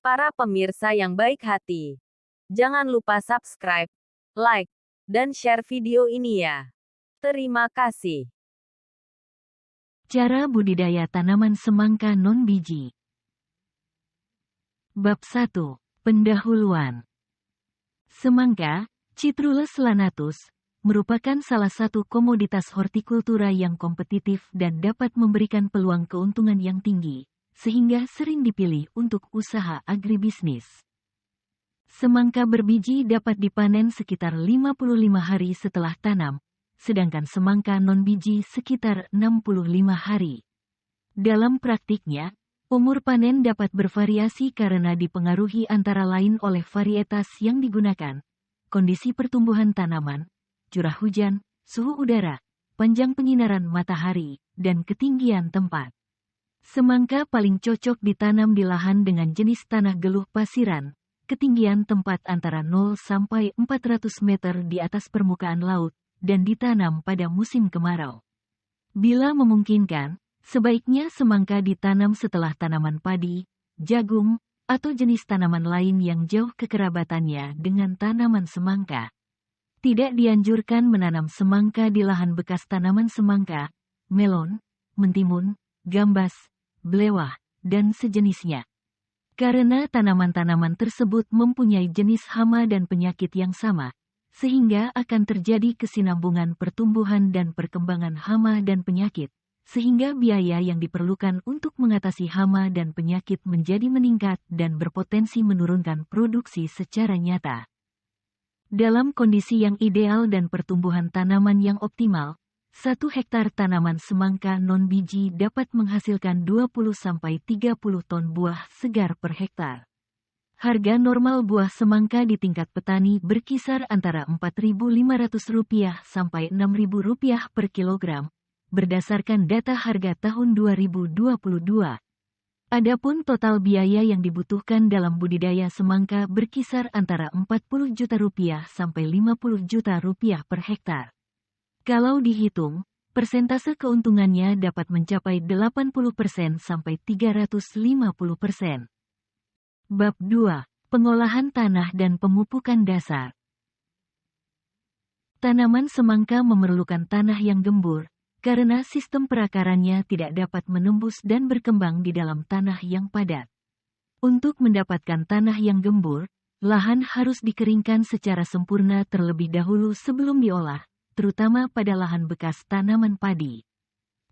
Para pemirsa yang baik hati, jangan lupa subscribe, like, dan share video ini ya. Terima kasih. Cara budidaya tanaman semangka non-biji. Bab 1. Pendahuluan. Semangka, Citrullus lanatus, merupakan salah satu komoditas hortikultura yang kompetitif dan dapat memberikan peluang keuntungan yang tinggi, sehingga sering dipilih untuk usaha agribisnis. Semangka berbiji dapat dipanen sekitar 55 hari setelah tanam, sedangkan semangka non-biji sekitar 65 hari. Dalam praktiknya, umur panen dapat bervariasi karena dipengaruhi antara lain oleh varietas yang digunakan, kondisi pertumbuhan tanaman, curah hujan, suhu udara, panjang penyinaran matahari, dan ketinggian tempat. Semangka paling cocok ditanam di lahan dengan jenis tanah geluh pasiran, ketinggian tempat antara 0 sampai 400 meter di atas permukaan laut, dan ditanam pada musim kemarau. Bila memungkinkan, sebaiknya semangka ditanam setelah tanaman padi, jagung, atau jenis tanaman lain yang jauh kekerabatannya dengan tanaman semangka. Tidak dianjurkan menanam semangka di lahan bekas tanaman semangka, melon, mentimun, gambas, belewah, dan sejenisnya. Karena tanaman-tanaman tersebut mempunyai jenis hama dan penyakit yang sama, sehingga akan terjadi kesinambungan pertumbuhan dan perkembangan hama dan penyakit, sehingga biaya yang diperlukan untuk mengatasi hama dan penyakit menjadi meningkat dan berpotensi menurunkan produksi secara nyata. Dalam kondisi yang ideal dan pertumbuhan tanaman yang optimal, 1 hektar tanaman semangka non-biji dapat menghasilkan 20-30 ton buah segar per hektar. Harga normal buah semangka di tingkat petani berkisar antara Rp4.500 sampai Rp6.000 per kilogram, berdasarkan data harga tahun 2022. Adapun total biaya yang dibutuhkan dalam budidaya semangka berkisar antara Rp40 juta sampai Rp50 juta per hektar. Kalau dihitung, persentase keuntungannya dapat mencapai 80% sampai 350%. Bab 2. Pengolahan tanah dan pemupukan dasar. Tanaman semangka memerlukan tanah yang gembur, karena sistem perakarannya tidak dapat menembus dan berkembang di dalam tanah yang padat. Untuk mendapatkan tanah yang gembur, lahan harus dikeringkan secara sempurna terlebih dahulu sebelum diolah, terutama pada lahan bekas tanaman padi.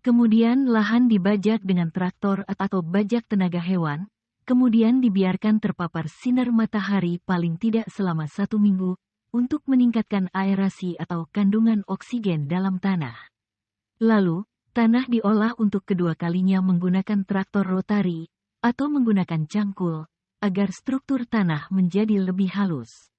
Kemudian lahan dibajak dengan traktor atau bajak tenaga hewan, kemudian dibiarkan terpapar sinar matahari paling tidak selama 1 minggu, untuk meningkatkan aerasi atau kandungan oksigen dalam tanah. Lalu, tanah diolah untuk kedua kalinya menggunakan traktor rotari, atau menggunakan cangkul, agar struktur tanah menjadi lebih halus.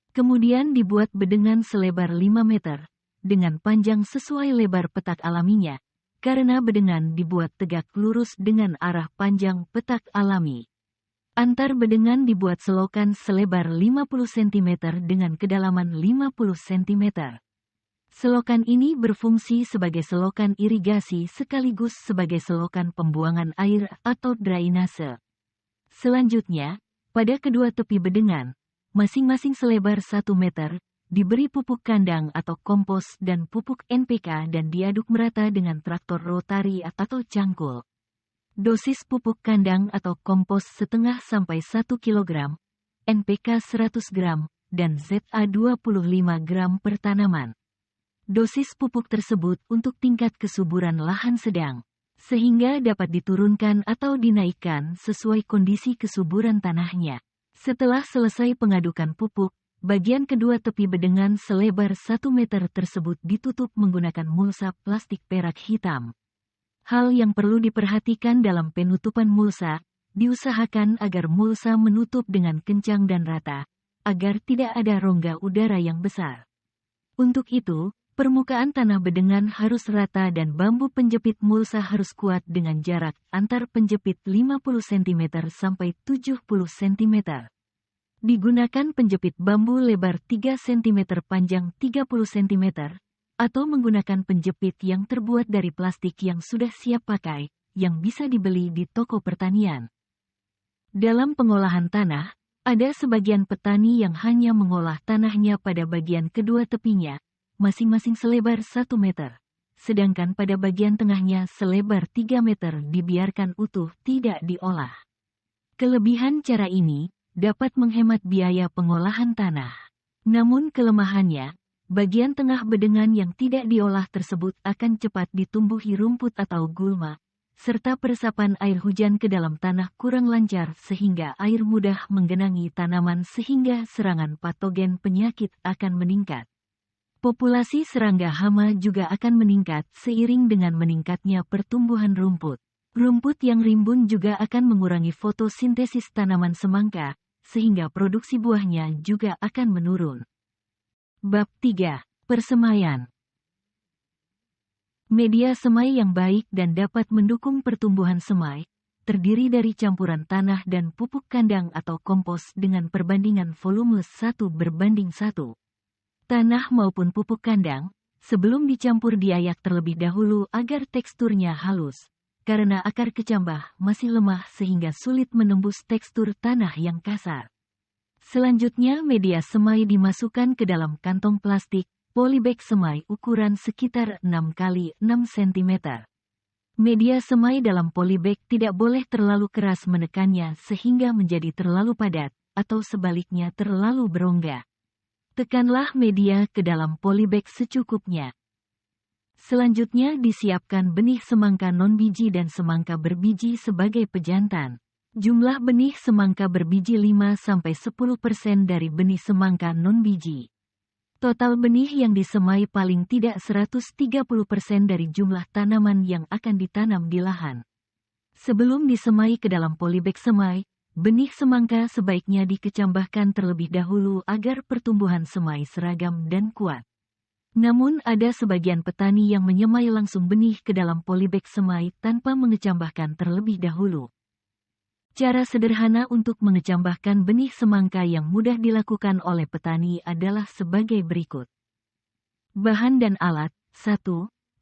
Kemudian dibuat bedengan selebar 5 meter, dengan panjang sesuai lebar petak alaminya, karena bedengan dibuat tegak lurus dengan arah panjang petak alami. Antar bedengan dibuat selokan selebar 50 cm dengan kedalaman 50 cm. Selokan ini berfungsi sebagai selokan irigasi sekaligus sebagai selokan pembuangan air atau drainase. Selanjutnya, pada kedua tepi bedengan, masing-masing selebar 1 meter, diberi pupuk kandang atau kompos dan pupuk NPK dan diaduk merata dengan traktor rotari atau cangkul. Dosis pupuk kandang atau kompos setengah sampai 1 kg, NPK 100 gram, dan ZA 25 gram per tanaman. Dosis pupuk tersebut untuk tingkat kesuburan lahan sedang, sehingga dapat diturunkan atau dinaikkan sesuai kondisi kesuburan tanahnya. Setelah selesai pengadukan pupuk, bagian kedua tepi bedengan selebar 1 meter tersebut ditutup menggunakan mulsa plastik perak hitam. Hal yang perlu diperhatikan dalam penutupan mulsa, diusahakan agar mulsa menutup dengan kencang dan rata, agar tidak ada rongga udara yang besar. Untuk itu, permukaan tanah bedengan harus rata dan bambu penjepit mulsa harus kuat dengan jarak antar penjepit 50 cm sampai 70 cm. Digunakan penjepit bambu lebar 3 cm panjang 30 cm, atau menggunakan penjepit yang terbuat dari plastik yang sudah siap pakai, yang bisa dibeli di toko pertanian. Dalam pengolahan tanah, ada sebagian petani yang hanya mengolah tanahnya pada bagian kedua tepinya, masing-masing selebar 1 meter. Sedangkan pada bagian tengahnya selebar 3 meter dibiarkan utuh tidak diolah. Kelebihan cara ini dapat menghemat biaya pengolahan tanah. Namun kelemahannya, bagian tengah bedengan yang tidak diolah tersebut akan cepat ditumbuhi rumput atau gulma, serta peresapan air hujan ke dalam tanah kurang lancar sehingga air mudah menggenangi tanaman sehingga serangan patogen penyakit akan meningkat. Populasi serangga hama juga akan meningkat seiring dengan meningkatnya pertumbuhan rumput. Rumput yang rimbun juga akan mengurangi fotosintesis tanaman semangka, sehingga produksi buahnya juga akan menurun. Bab 3. Persemaian. Media semai yang baik dan dapat mendukung pertumbuhan semai, terdiri dari campuran tanah dan pupuk kandang atau kompos dengan perbandingan volume 1:1. Tanah maupun pupuk kandang, sebelum dicampur diayak terlebih dahulu agar teksturnya halus, karena akar kecambah masih lemah sehingga sulit menembus tekstur tanah yang kasar. Selanjutnya media semai dimasukkan ke dalam kantong plastik, polybag semai ukuran sekitar 6 x 6 cm. Media semai dalam polybag tidak boleh terlalu keras menekannya sehingga menjadi terlalu padat, atau sebaliknya terlalu berongga. Tekanlah media ke dalam polybag secukupnya. Selanjutnya disiapkan benih semangka non-biji dan semangka berbiji sebagai pejantan. Jumlah benih semangka berbiji 5-10% dari benih semangka non-biji. Total benih yang disemai paling tidak 130% dari jumlah tanaman yang akan ditanam di lahan. Sebelum disemai ke dalam polybag semai, benih semangka sebaiknya dikecambahkan terlebih dahulu agar pertumbuhan semai seragam dan kuat. Namun ada sebagian petani yang menyemai langsung benih ke dalam polybag semai tanpa mengecambahkan terlebih dahulu. Cara sederhana untuk mengecambahkan benih semangka yang mudah dilakukan oleh petani adalah sebagai berikut. Bahan dan alat: 1.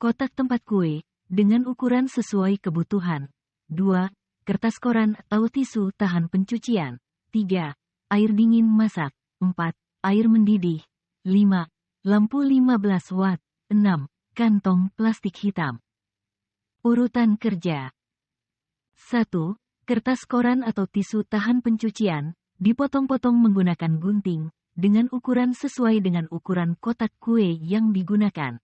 Kotak tempat kue, dengan ukuran sesuai kebutuhan. 2. Kertas koran atau tisu tahan pencucian. 3. Air dingin masak. 4. Air mendidih. 5. Lampu 15 watt. 6. Kantong plastik hitam. Urutan kerja. 1. Kertas koran atau tisu tahan pencucian, dipotong-potong menggunakan gunting, dengan ukuran sesuai dengan ukuran kotak kue yang digunakan.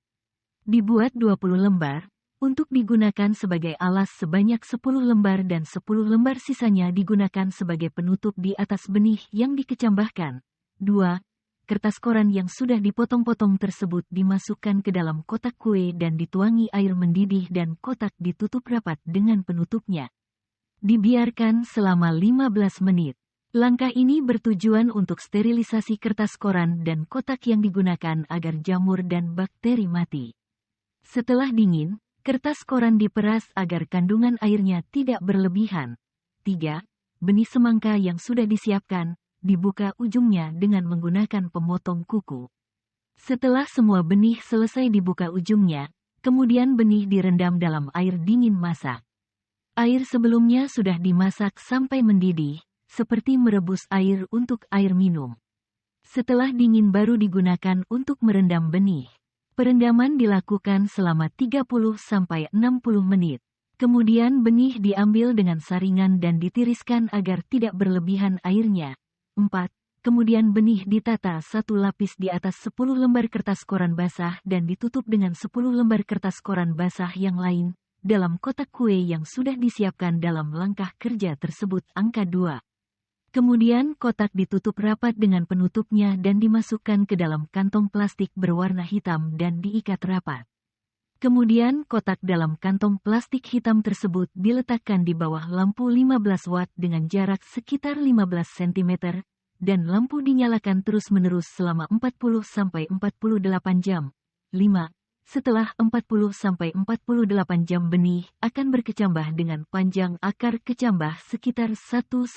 Dibuat 20 lembar, untuk digunakan sebagai alas sebanyak 10 lembar dan 10 lembar sisanya digunakan sebagai penutup di atas benih yang dikecambahkan. 2. Kertas koran yang sudah dipotong-potong tersebut dimasukkan ke dalam kotak kue dan dituangi air mendidih dan kotak ditutup rapat dengan penutupnya. Dibiarkan selama 15 menit. Langkah ini bertujuan untuk sterilisasi kertas koran dan kotak yang digunakan agar jamur dan bakteri mati. Setelah dingin, kertas koran diperas agar kandungan airnya tidak berlebihan. 3. Benih semangka yang sudah disiapkan, dibuka ujungnya dengan menggunakan pemotong kuku. Setelah semua benih selesai dibuka ujungnya, kemudian benih direndam dalam air dingin masak. Air sebelumnya sudah dimasak sampai mendidih, seperti merebus air untuk air minum. Setelah dingin baru digunakan untuk merendam benih. Perendaman dilakukan selama 30-60 menit. Kemudian benih diambil dengan saringan dan ditiriskan agar tidak berlebihan airnya. 4. Kemudian benih ditata satu lapis di atas 10 lembar kertas koran basah dan ditutup dengan 10 lembar kertas koran basah yang lain, dalam kotak kue yang sudah disiapkan dalam langkah kerja tersebut angka 2. Kemudian kotak ditutup rapat dengan penutupnya dan dimasukkan ke dalam kantong plastik berwarna hitam dan diikat rapat. Kemudian kotak dalam kantong plastik hitam tersebut diletakkan di bawah lampu 15 watt dengan jarak sekitar 15 cm, dan lampu dinyalakan terus-menerus selama 40-48 jam. 5. Setelah 40-48 jam benih akan berkecambah dengan panjang akar kecambah sekitar 1-1,5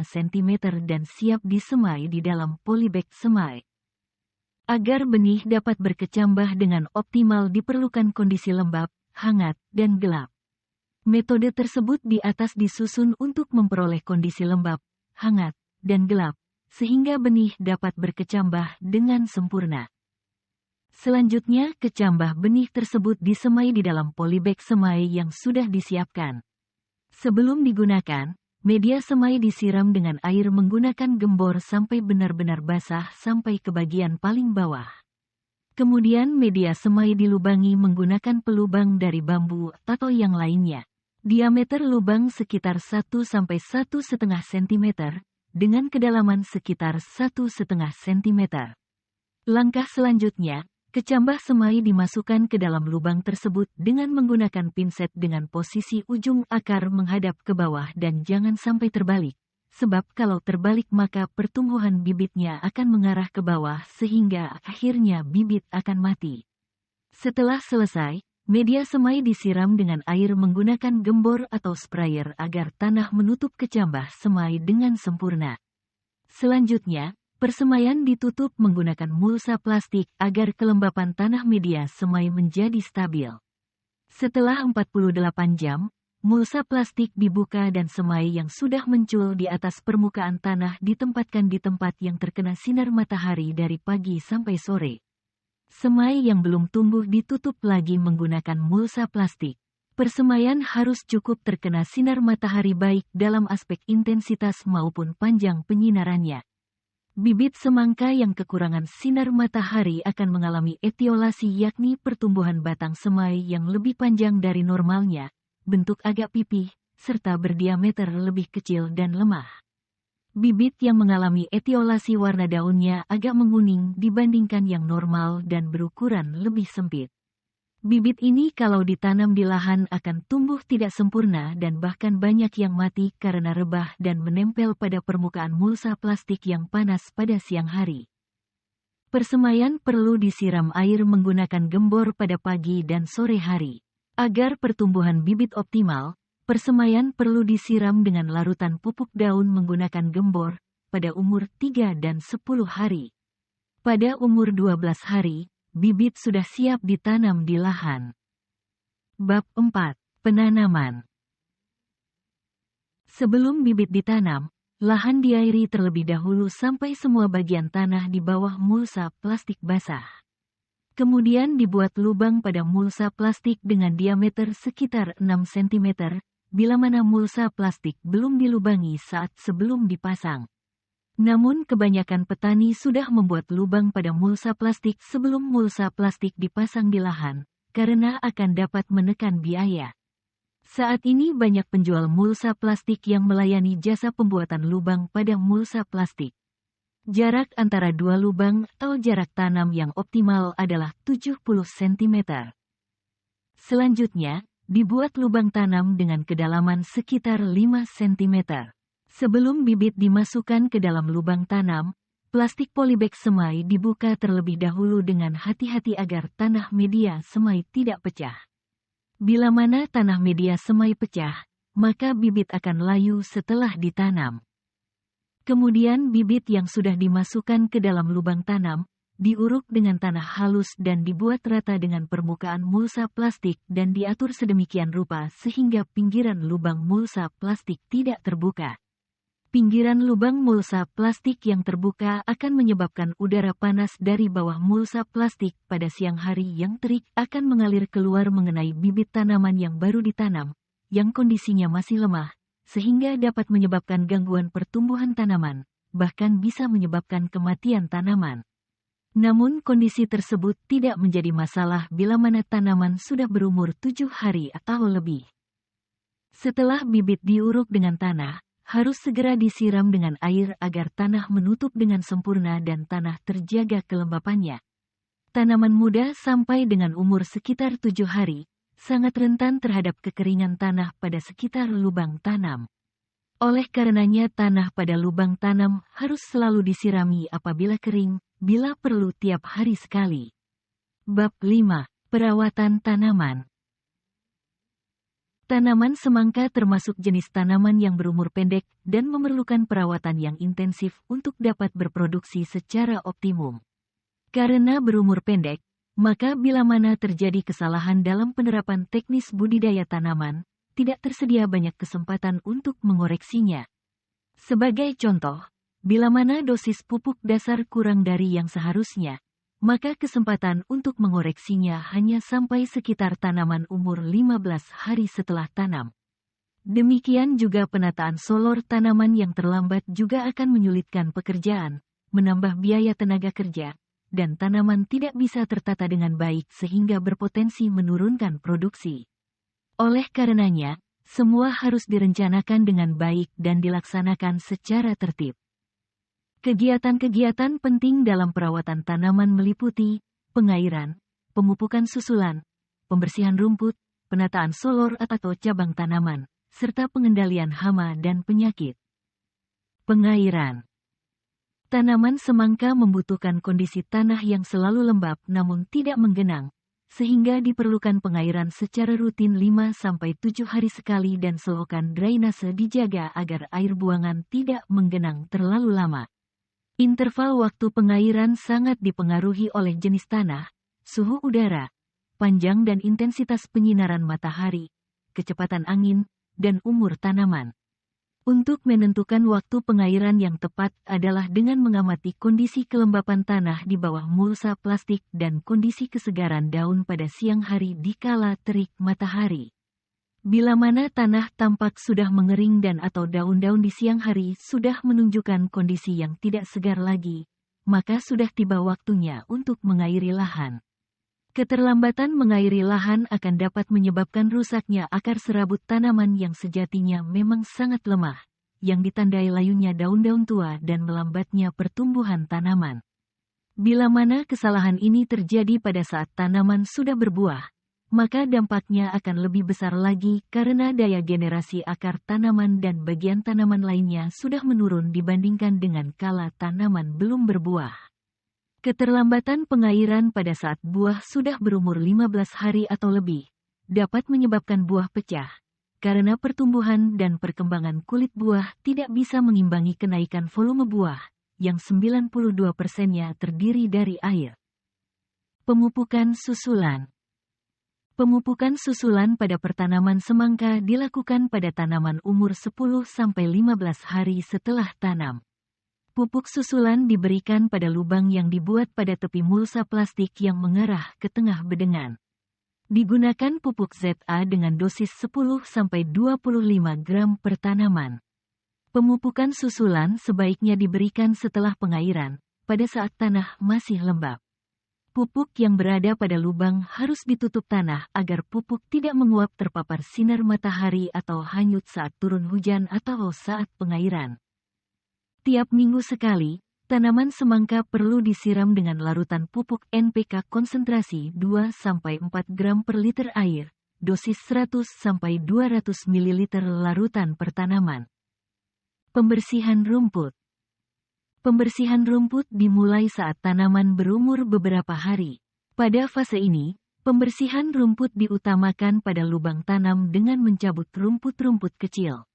cm dan siap disemai di dalam polybag semai. Agar benih dapat berkecambah dengan optimal diperlukan kondisi lembab, hangat, dan gelap. Metode tersebut di atas disusun untuk memperoleh kondisi lembab, hangat, dan gelap, sehingga benih dapat berkecambah dengan sempurna. Selanjutnya, kecambah benih tersebut disemai di dalam polybag semai yang sudah disiapkan. Sebelum digunakan, media semai disiram dengan air menggunakan gembor sampai benar-benar basah sampai ke bagian paling bawah. Kemudian media semai dilubangi menggunakan pelubang dari bambu atau yang lainnya. Diameter lubang sekitar 1–1,5 cm, dengan kedalaman sekitar 1,5 cm. Langkah selanjutnya, kecambah semai dimasukkan ke dalam lubang tersebut dengan menggunakan pinset dengan posisi ujung akar menghadap ke bawah dan jangan sampai terbalik, sebab kalau terbalik maka pertumbuhan bibitnya akan mengarah ke bawah sehingga akhirnya bibit akan mati. Setelah selesai, media semai disiram dengan air menggunakan gembor atau sprayer agar tanah menutup kecambah semai dengan sempurna. Selanjutnya, persemaian ditutup menggunakan mulsa plastik agar kelembapan tanah media semai menjadi stabil. Setelah 48 jam, mulsa plastik dibuka dan semai yang sudah muncul di atas permukaan tanah ditempatkan di tempat yang terkena sinar matahari dari pagi sampai sore. Semai yang belum tumbuh ditutup lagi menggunakan mulsa plastik. Persemaian harus cukup terkena sinar matahari baik dalam aspek intensitas maupun panjang penyinarannya. Bibit semangka yang kekurangan sinar matahari akan mengalami etiolasi, yakni pertumbuhan batang semai yang lebih panjang dari normalnya, bentuk agak pipih, serta berdiameter lebih kecil dan lemah. Bibit yang mengalami etiolasi warna daunnya agak menguning dibandingkan yang normal dan berukuran lebih sempit. Bibit ini kalau ditanam di lahan akan tumbuh tidak sempurna dan bahkan banyak yang mati karena rebah dan menempel pada permukaan mulsa plastik yang panas pada siang hari. Persemaian perlu disiram air menggunakan gembor pada pagi dan sore hari. Agar pertumbuhan bibit optimal, persemaian perlu disiram dengan larutan pupuk daun menggunakan gembor pada umur 3 dan 10 hari. Pada umur 12 hari, bibit sudah siap ditanam di lahan. Bab 4. Penanaman. Sebelum bibit ditanam, lahan diairi terlebih dahulu sampai semua bagian tanah di bawah mulsa plastik basah. Kemudian dibuat lubang pada mulsa plastik dengan diameter sekitar 6 cm, bila mana mulsa plastik belum dilubangi saat sebelum dipasang. Namun kebanyakan petani sudah membuat lubang pada mulsa plastik sebelum mulsa plastik dipasang di lahan, karena akan dapat menekan biaya. Saat ini banyak penjual mulsa plastik yang melayani jasa pembuatan lubang pada mulsa plastik. Jarak antara dua lubang atau jarak tanam yang optimal adalah 70 cm. Selanjutnya, dibuat lubang tanam dengan kedalaman sekitar 5 cm. Sebelum bibit dimasukkan ke dalam lubang tanam, plastik polybag semai dibuka terlebih dahulu dengan hati-hati agar tanah media semai tidak pecah. Bila mana tanah media semai pecah, maka bibit akan layu setelah ditanam. Kemudian bibit yang sudah dimasukkan ke dalam lubang tanam, diuruk dengan tanah halus dan dibuat rata dengan permukaan mulsa plastik dan diatur sedemikian rupa sehingga pinggiran lubang mulsa plastik tidak terbuka. Pinggiran lubang mulsa plastik yang terbuka akan menyebabkan udara panas dari bawah mulsa plastik pada siang hari yang terik akan mengalir keluar mengenai bibit tanaman yang baru ditanam, yang kondisinya masih lemah, sehingga dapat menyebabkan gangguan pertumbuhan tanaman, bahkan bisa menyebabkan kematian tanaman. Namun kondisi tersebut tidak menjadi masalah bila mana tanaman sudah berumur 7 hari atau lebih. Setelah bibit diuruk dengan tanah, harus segera disiram dengan air agar tanah menutup dengan sempurna dan tanah terjaga kelembapannya. Tanaman muda sampai dengan umur sekitar 7 hari, sangat rentan terhadap kekeringan tanah pada sekitar lubang tanam. Oleh karenanya tanah pada lubang tanam harus selalu disirami apabila kering, bila perlu tiap hari sekali. Bab 5. Perawatan tanaman. Tanaman semangka termasuk jenis tanaman yang berumur pendek dan memerlukan perawatan yang intensif untuk dapat berproduksi secara optimum. Karena berumur pendek, maka bila mana terjadi kesalahan dalam penerapan teknis budidaya tanaman, tidak tersedia banyak kesempatan untuk mengoreksinya. Sebagai contoh, bila mana dosis pupuk dasar kurang dari yang seharusnya, maka kesempatan untuk mengoreksinya hanya sampai sekitar tanaman umur 15 hari setelah tanam. Demikian juga penataan solor tanaman yang terlambat juga akan menyulitkan pekerjaan, menambah biaya tenaga kerja, dan tanaman tidak bisa tertata dengan baik sehingga berpotensi menurunkan produksi. Oleh karenanya, semua harus direncanakan dengan baik dan dilaksanakan secara tertib. Kegiatan-kegiatan penting dalam perawatan tanaman meliputi pengairan, pemupukan susulan, pembersihan rumput, penataan solor atau cabang tanaman, serta pengendalian hama dan penyakit. Pengairan. Tanaman semangka membutuhkan kondisi tanah yang selalu lembab namun tidak menggenang, sehingga diperlukan pengairan secara rutin 5-7 hari sekali dan selokan drainase dijaga agar air buangan tidak menggenang terlalu lama. Interval waktu pengairan sangat dipengaruhi oleh jenis tanah, suhu udara, panjang dan intensitas penyinaran matahari, kecepatan angin, dan umur tanaman. Untuk menentukan waktu pengairan yang tepat adalah dengan mengamati kondisi kelembapan tanah di bawah mulsa plastik dan kondisi kesegaran daun pada siang hari di kala terik matahari. Bila mana tanah tampak sudah mengering dan atau daun-daun di siang hari sudah menunjukkan kondisi yang tidak segar lagi, maka sudah tiba waktunya untuk mengairi lahan. Keterlambatan mengairi lahan akan dapat menyebabkan rusaknya akar serabut tanaman yang sejatinya memang sangat lemah, yang ditandai layunya daun-daun tua dan melambatnya pertumbuhan tanaman. Bila mana kesalahan ini terjadi pada saat tanaman sudah berbuah, maka dampaknya akan lebih besar lagi karena daya generasi akar tanaman dan bagian tanaman lainnya sudah menurun dibandingkan dengan kala tanaman belum berbuah. Keterlambatan pengairan pada saat buah sudah berumur 15 hari atau lebih, dapat menyebabkan buah pecah, karena pertumbuhan dan perkembangan kulit buah tidak bisa mengimbangi kenaikan volume buah, yang 92%-nya terdiri dari air. Pemupukan susulan. Pemupukan susulan pada pertanaman semangka dilakukan pada tanaman umur 10-15 hari setelah tanam. Pupuk susulan diberikan pada lubang yang dibuat pada tepi mulsa plastik yang mengarah ke tengah bedengan. Digunakan pupuk ZA dengan dosis 10-25 gram per tanaman. Pemupukan susulan sebaiknya diberikan setelah pengairan, pada saat tanah masih lembab. Pupuk yang berada pada lubang harus ditutup tanah agar pupuk tidak menguap terpapar sinar matahari atau hanyut saat turun hujan atau saat pengairan. Tiap minggu sekali, tanaman semangka perlu disiram dengan larutan pupuk NPK konsentrasi 2-4 gram per liter air, dosis 100-200 ml larutan per tanaman. Pembersihan rumput. Pembersihan rumput dimulai saat tanaman berumur beberapa hari. Pada fase ini, pembersihan rumput diutamakan pada lubang tanam dengan mencabut rumput-rumput kecil.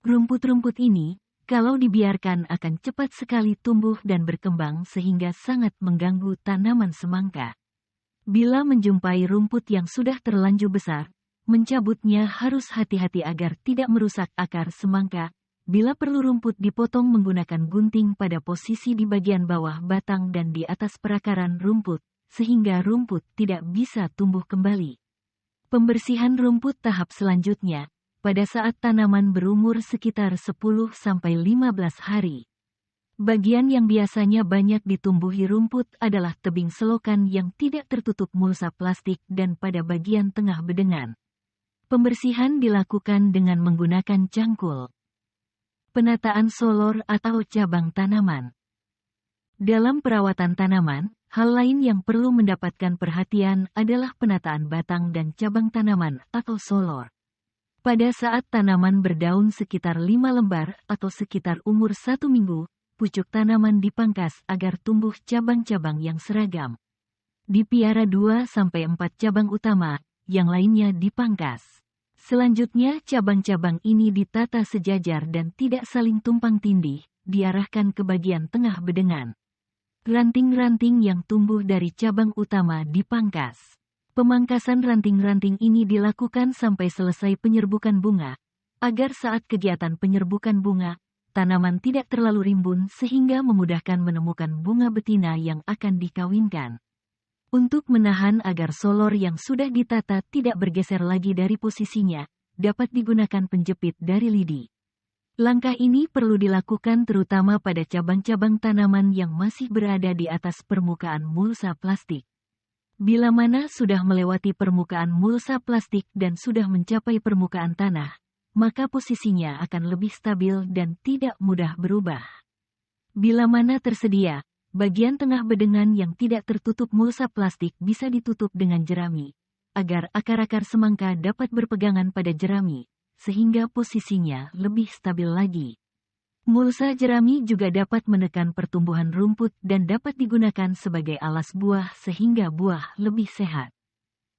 Rumput-rumput ini, kalau dibiarkan akan cepat sekali tumbuh dan berkembang sehingga sangat mengganggu tanaman semangka. Bila menjumpai rumput yang sudah terlanjur besar, mencabutnya harus hati-hati agar tidak merusak akar semangka. Bila perlu rumput dipotong menggunakan gunting pada posisi di bagian bawah batang dan di atas perakaran rumput, sehingga rumput tidak bisa tumbuh kembali. Pembersihan rumput tahap selanjutnya, pada saat tanaman berumur sekitar 10-15 hari. Bagian yang biasanya banyak ditumbuhi rumput adalah tebing selokan yang tidak tertutup mulsa plastik dan pada bagian tengah bedengan. Pembersihan dilakukan dengan menggunakan cangkul. Penataan solor atau cabang tanaman. Dalam perawatan tanaman, hal lain yang perlu mendapatkan perhatian adalah penataan batang dan cabang tanaman atau solor. Pada saat tanaman berdaun sekitar 5 lembar atau sekitar umur 1 minggu, pucuk tanaman dipangkas agar tumbuh cabang-cabang yang seragam. Dipiara 2-4 cabang utama, yang lainnya dipangkas. Selanjutnya cabang-cabang ini ditata sejajar dan tidak saling tumpang tindih, diarahkan ke bagian tengah bedengan. Ranting-ranting yang tumbuh dari cabang utama dipangkas. Pemangkasan ranting-ranting ini dilakukan sampai selesai penyerbukan bunga, agar saat kegiatan penyerbukan bunga, tanaman tidak terlalu rimbun sehingga memudahkan menemukan bunga betina yang akan dikawinkan. Untuk menahan agar solor yang sudah ditata tidak bergeser lagi dari posisinya, dapat digunakan penjepit dari lidi. Langkah ini perlu dilakukan terutama pada cabang-cabang tanaman yang masih berada di atas permukaan mulsa plastik. Bila mana sudah melewati permukaan mulsa plastik dan sudah mencapai permukaan tanah, maka posisinya akan lebih stabil dan tidak mudah berubah. Bila mana tersedia, bagian tengah bedengan yang tidak tertutup mulsa plastik bisa ditutup dengan jerami, agar akar-akar semangka dapat berpegangan pada jerami, sehingga posisinya lebih stabil lagi. Mulsa jerami juga dapat menekan pertumbuhan rumput dan dapat digunakan sebagai alas buah sehingga buah lebih sehat.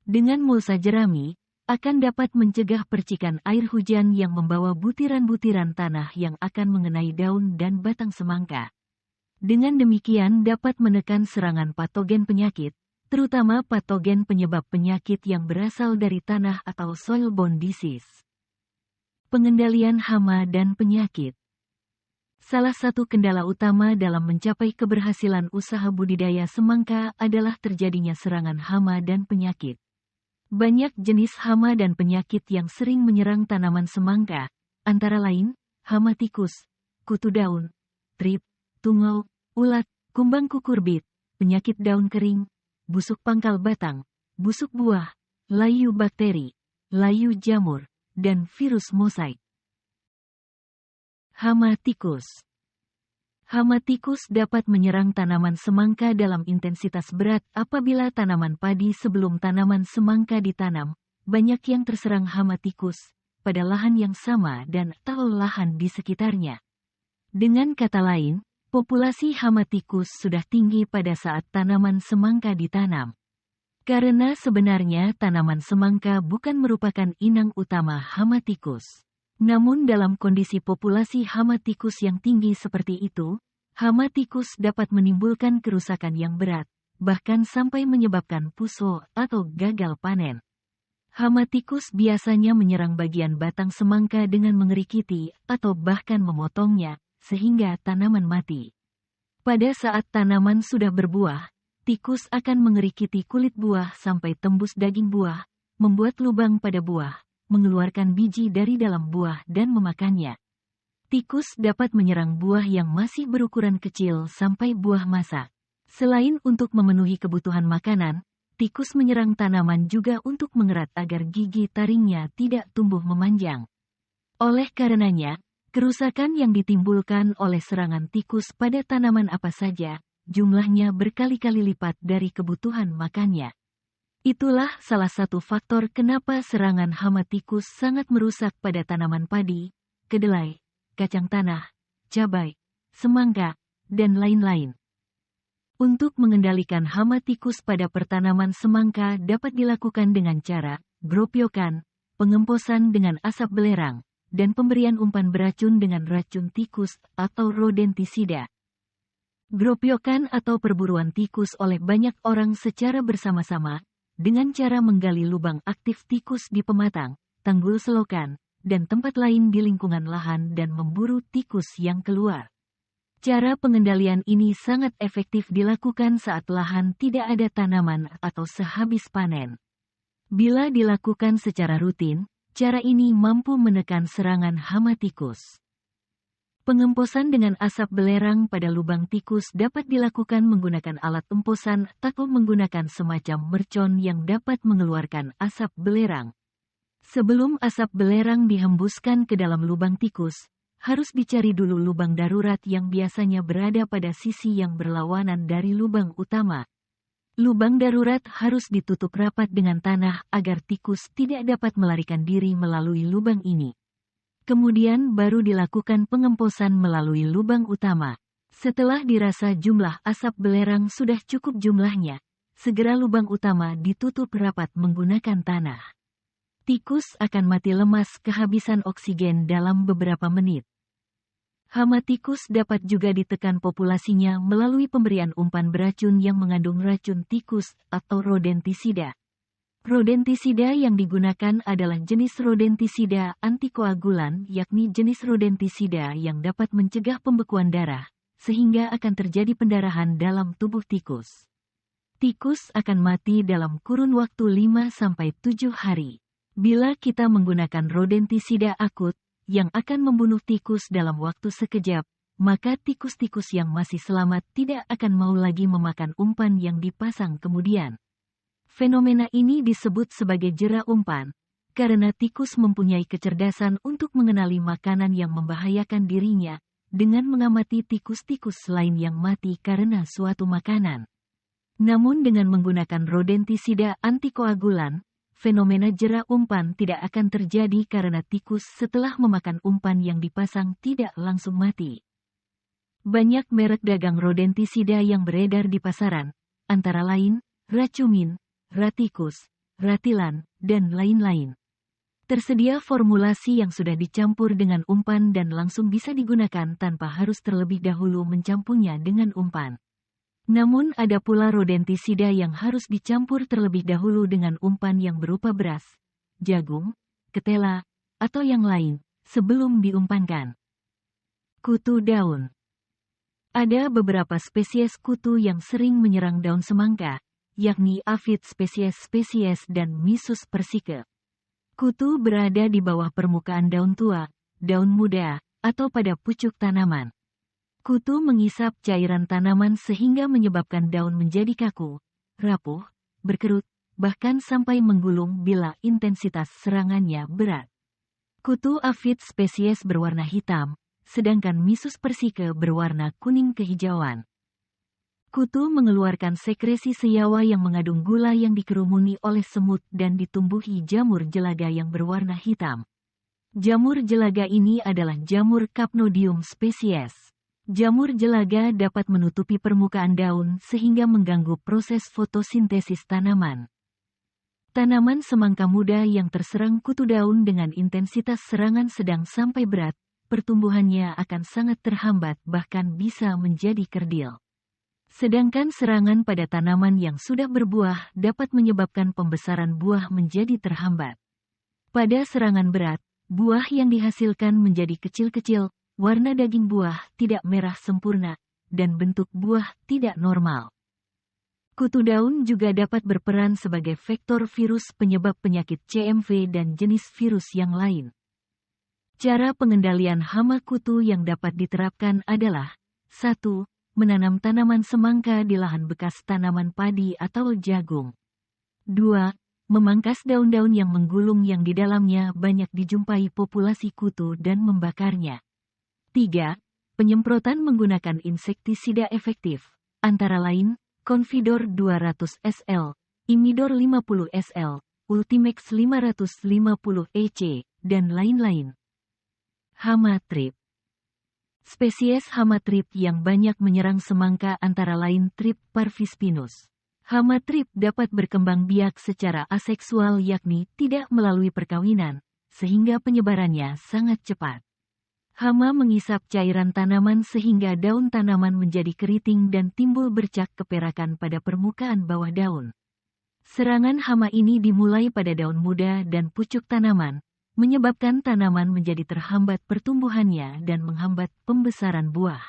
Dengan mulsa jerami, akan dapat mencegah percikan air hujan yang membawa butiran-butiran tanah yang akan mengenai daun dan batang semangka. Dengan demikian dapat menekan serangan patogen penyakit, terutama patogen penyebab penyakit yang berasal dari tanah atau soil-borne disease. Pengendalian hama dan penyakit. Salah satu kendala utama dalam mencapai keberhasilan usaha budidaya semangka adalah terjadinya serangan hama dan penyakit. Banyak jenis hama dan penyakit yang sering menyerang tanaman semangka, antara lain, hama tikus, kutu daun, trip, tungau, ulat, kumbang kukurbit, penyakit daun kering, busuk pangkal batang, busuk buah, layu bakteri, layu jamur, dan virus mosaik. Hama tikus. Hama tikus dapat menyerang tanaman semangka dalam intensitas berat apabila tanaman padi sebelum tanaman semangka ditanam, banyak yang terserang hama tikus, pada lahan yang sama dan atau lahan di sekitarnya. Dengan kata lain, populasi hama tikus sudah tinggi pada saat tanaman semangka ditanam. Karena sebenarnya tanaman semangka bukan merupakan inang utama hama tikus. Namun dalam kondisi populasi hama tikus yang tinggi seperti itu, hama tikus dapat menimbulkan kerusakan yang berat, bahkan sampai menyebabkan puso atau gagal panen. Hama tikus biasanya menyerang bagian batang semangka dengan mengerikiti atau bahkan memotongnya, sehingga tanaman mati. Pada saat tanaman sudah berbuah, tikus akan mengerikiti kulit buah sampai tembus daging buah, membuat lubang pada buah, mengeluarkan biji dari dalam buah dan memakannya. Tikus dapat menyerang buah yang masih berukuran kecil sampai buah masak. Selain untuk memenuhi kebutuhan makanan, tikus menyerang tanaman juga untuk mengerat agar gigi taringnya tidak tumbuh memanjang. Oleh karenanya, kerusakan yang ditimbulkan oleh serangan tikus pada tanaman apa saja, jumlahnya berkali-kali lipat dari kebutuhan makannya. Itulah salah satu faktor kenapa serangan hama tikus sangat merusak pada tanaman padi, kedelai, kacang tanah, cabai, semangka, dan lain-lain. Untuk mengendalikan hama tikus pada pertanaman semangka dapat dilakukan dengan cara gropyokan, pengemposan dengan asap belerang, dan pemberian umpan beracun dengan racun tikus atau rodentisida. Gropyokan atau perburuan tikus oleh banyak orang secara bersama-sama, dengan cara menggali lubang aktif tikus di pematang, tanggul selokan, dan tempat lain di lingkungan lahan dan memburu tikus yang keluar. Cara pengendalian ini sangat efektif dilakukan saat lahan tidak ada tanaman atau sehabis panen. Bila dilakukan secara rutin, cara ini mampu menekan serangan hama tikus. Pengemposan dengan asap belerang pada lubang tikus dapat dilakukan menggunakan alat emposan atau menggunakan semacam mercon yang dapat mengeluarkan asap belerang. Sebelum asap belerang dihembuskan ke dalam lubang tikus, harus dicari dulu lubang darurat yang biasanya berada pada sisi yang berlawanan dari lubang utama. Lubang darurat harus ditutup rapat dengan tanah agar tikus tidak dapat melarikan diri melalui lubang ini. Kemudian baru dilakukan pengemposan melalui lubang utama. Setelah dirasa jumlah asap belerang sudah cukup jumlahnya, segera lubang utama ditutup rapat menggunakan tanah. Tikus akan mati lemas kehabisan oksigen dalam beberapa menit. Hama tikus dapat juga ditekan populasinya melalui pemberian umpan beracun yang mengandung racun tikus atau rodentisida. Rodentisida yang digunakan adalah jenis rodentisida antikoagulan, yakni jenis rodentisida yang dapat mencegah pembekuan darah, sehingga akan terjadi pendarahan dalam tubuh tikus. Tikus akan mati dalam kurun waktu 5-7 hari. Bila kita menggunakan rodentisida akut, yang akan membunuh tikus dalam waktu sekejap, maka tikus-tikus yang masih selamat tidak akan mau lagi memakan umpan yang dipasang kemudian. Fenomena ini disebut sebagai jera umpan, karena tikus mempunyai kecerdasan untuk mengenali makanan yang membahayakan dirinya, dengan mengamati tikus-tikus lain yang mati karena suatu makanan. Namun dengan menggunakan rodentisida antikoagulan, fenomena jera umpan tidak akan terjadi karena tikus setelah memakan umpan yang dipasang tidak langsung mati. Banyak merek dagang rodentisida yang beredar di pasaran, antara lain, Racumin, Ratikus, Ratilan, dan lain-lain. Tersedia formulasi yang sudah dicampur dengan umpan dan langsung bisa digunakan tanpa harus terlebih dahulu mencampurnya dengan umpan. Namun ada pula rodentisida yang harus dicampur terlebih dahulu dengan umpan yang berupa beras, jagung, ketela, atau yang lain, sebelum diumpankan. Kutu daun. Ada beberapa spesies kutu yang sering menyerang daun semangka, yakni Aphid spesies dan Missus persica. Kutu berada di bawah permukaan daun tua, daun muda, atau pada pucuk tanaman. Kutu mengisap cairan tanaman sehingga menyebabkan daun menjadi kaku, rapuh, berkerut, bahkan sampai menggulung bila intensitas serangannya berat. Kutu Aphid spesies berwarna hitam, sedangkan Missus persica berwarna kuning kehijauan. Kutu mengeluarkan sekresi senyawa yang mengandung gula yang dikerumuni oleh semut dan ditumbuhi jamur jelaga yang berwarna hitam. Jamur jelaga ini adalah jamur Capnodium spesies. Jamur jelaga dapat menutupi permukaan daun sehingga mengganggu proses fotosintesis tanaman. Tanaman semangka muda yang terserang kutu daun dengan intensitas serangan sedang sampai berat, pertumbuhannya akan sangat terhambat bahkan bisa menjadi kerdil. Sedangkan serangan pada tanaman yang sudah berbuah dapat menyebabkan pembesaran buah menjadi terhambat. Pada serangan berat, buah yang dihasilkan menjadi kecil-kecil, warna daging buah tidak merah sempurna, dan bentuk buah tidak normal. Kutu daun juga dapat berperan sebagai vektor virus penyebab penyakit CMV dan jenis virus yang lain. Cara pengendalian hama kutu yang dapat diterapkan adalah 1. Menanam tanaman semangka di lahan bekas tanaman padi atau jagung. 2. Memangkas daun-daun yang menggulung yang di dalamnya banyak dijumpai populasi kutu dan membakarnya. 3. Penyemprotan menggunakan insektisida efektif, antara lain, Confidor 200 SL, Imidor 50 SL, Ultimax 550 EC, dan lain-lain. Hama trip. Spesies hama trip yang banyak menyerang semangka antara lain Trip parvispinus. Hama trip dapat berkembang biak secara aseksual yakni tidak melalui perkawinan, sehingga penyebarannya sangat cepat. Hama mengisap cairan tanaman sehingga daun tanaman menjadi keriting dan timbul bercak keperakan pada permukaan bawah daun. Serangan hama ini dimulai pada daun muda dan pucuk tanaman, menyebabkan tanaman menjadi terhambat pertumbuhannya dan menghambat pembesaran buah.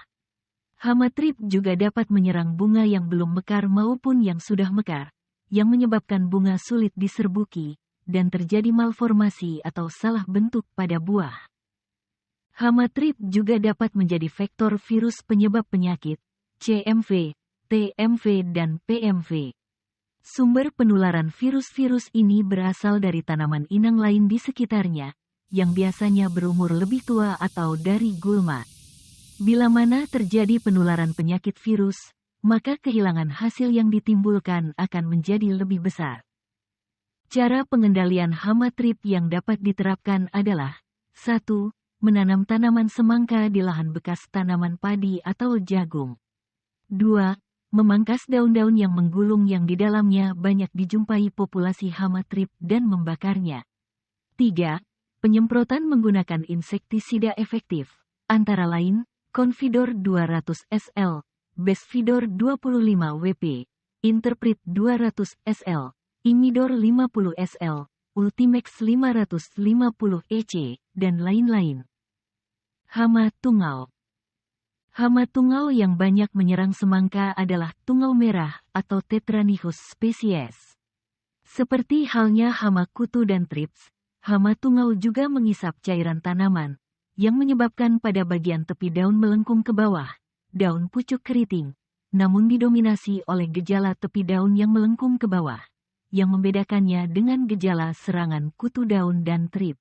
Hama trip juga dapat menyerang bunga yang belum mekar maupun yang sudah mekar, yang menyebabkan bunga sulit diserbuki, dan terjadi malformasi atau salah bentuk pada buah. Hama trip juga dapat menjadi vektor virus penyebab penyakit, CMV, TMV dan PMV. Sumber penularan virus-virus ini berasal dari tanaman inang lain di sekitarnya, yang biasanya berumur lebih tua atau dari gulma. Bila mana terjadi penularan penyakit virus, maka kehilangan hasil yang ditimbulkan akan menjadi lebih besar. Cara pengendalian hama trip yang dapat diterapkan adalah 1. Menanam tanaman semangka di lahan bekas tanaman padi atau jagung. 2. Memangkas daun-daun yang menggulung yang di dalamnya banyak dijumpai populasi hama trip dan membakarnya. 3. Penyemprotan menggunakan insektisida efektif, antara lain, Confidor 200 SL, Bestvidor 25 WP, Interpret 200 SL, Imidor 50 SL, Ultimax 550 EC, dan lain-lain. Hama tungau. Hama tungau yang banyak menyerang semangka adalah tungau merah atau Tetranithus species. Seperti halnya hama kutu dan trips, hama tungau juga mengisap cairan tanaman, yang menyebabkan pada bagian tepi daun melengkung ke bawah, daun pucuk keriting, namun didominasi oleh gejala tepi daun yang melengkung ke bawah, yang membedakannya dengan gejala serangan kutu daun dan trip.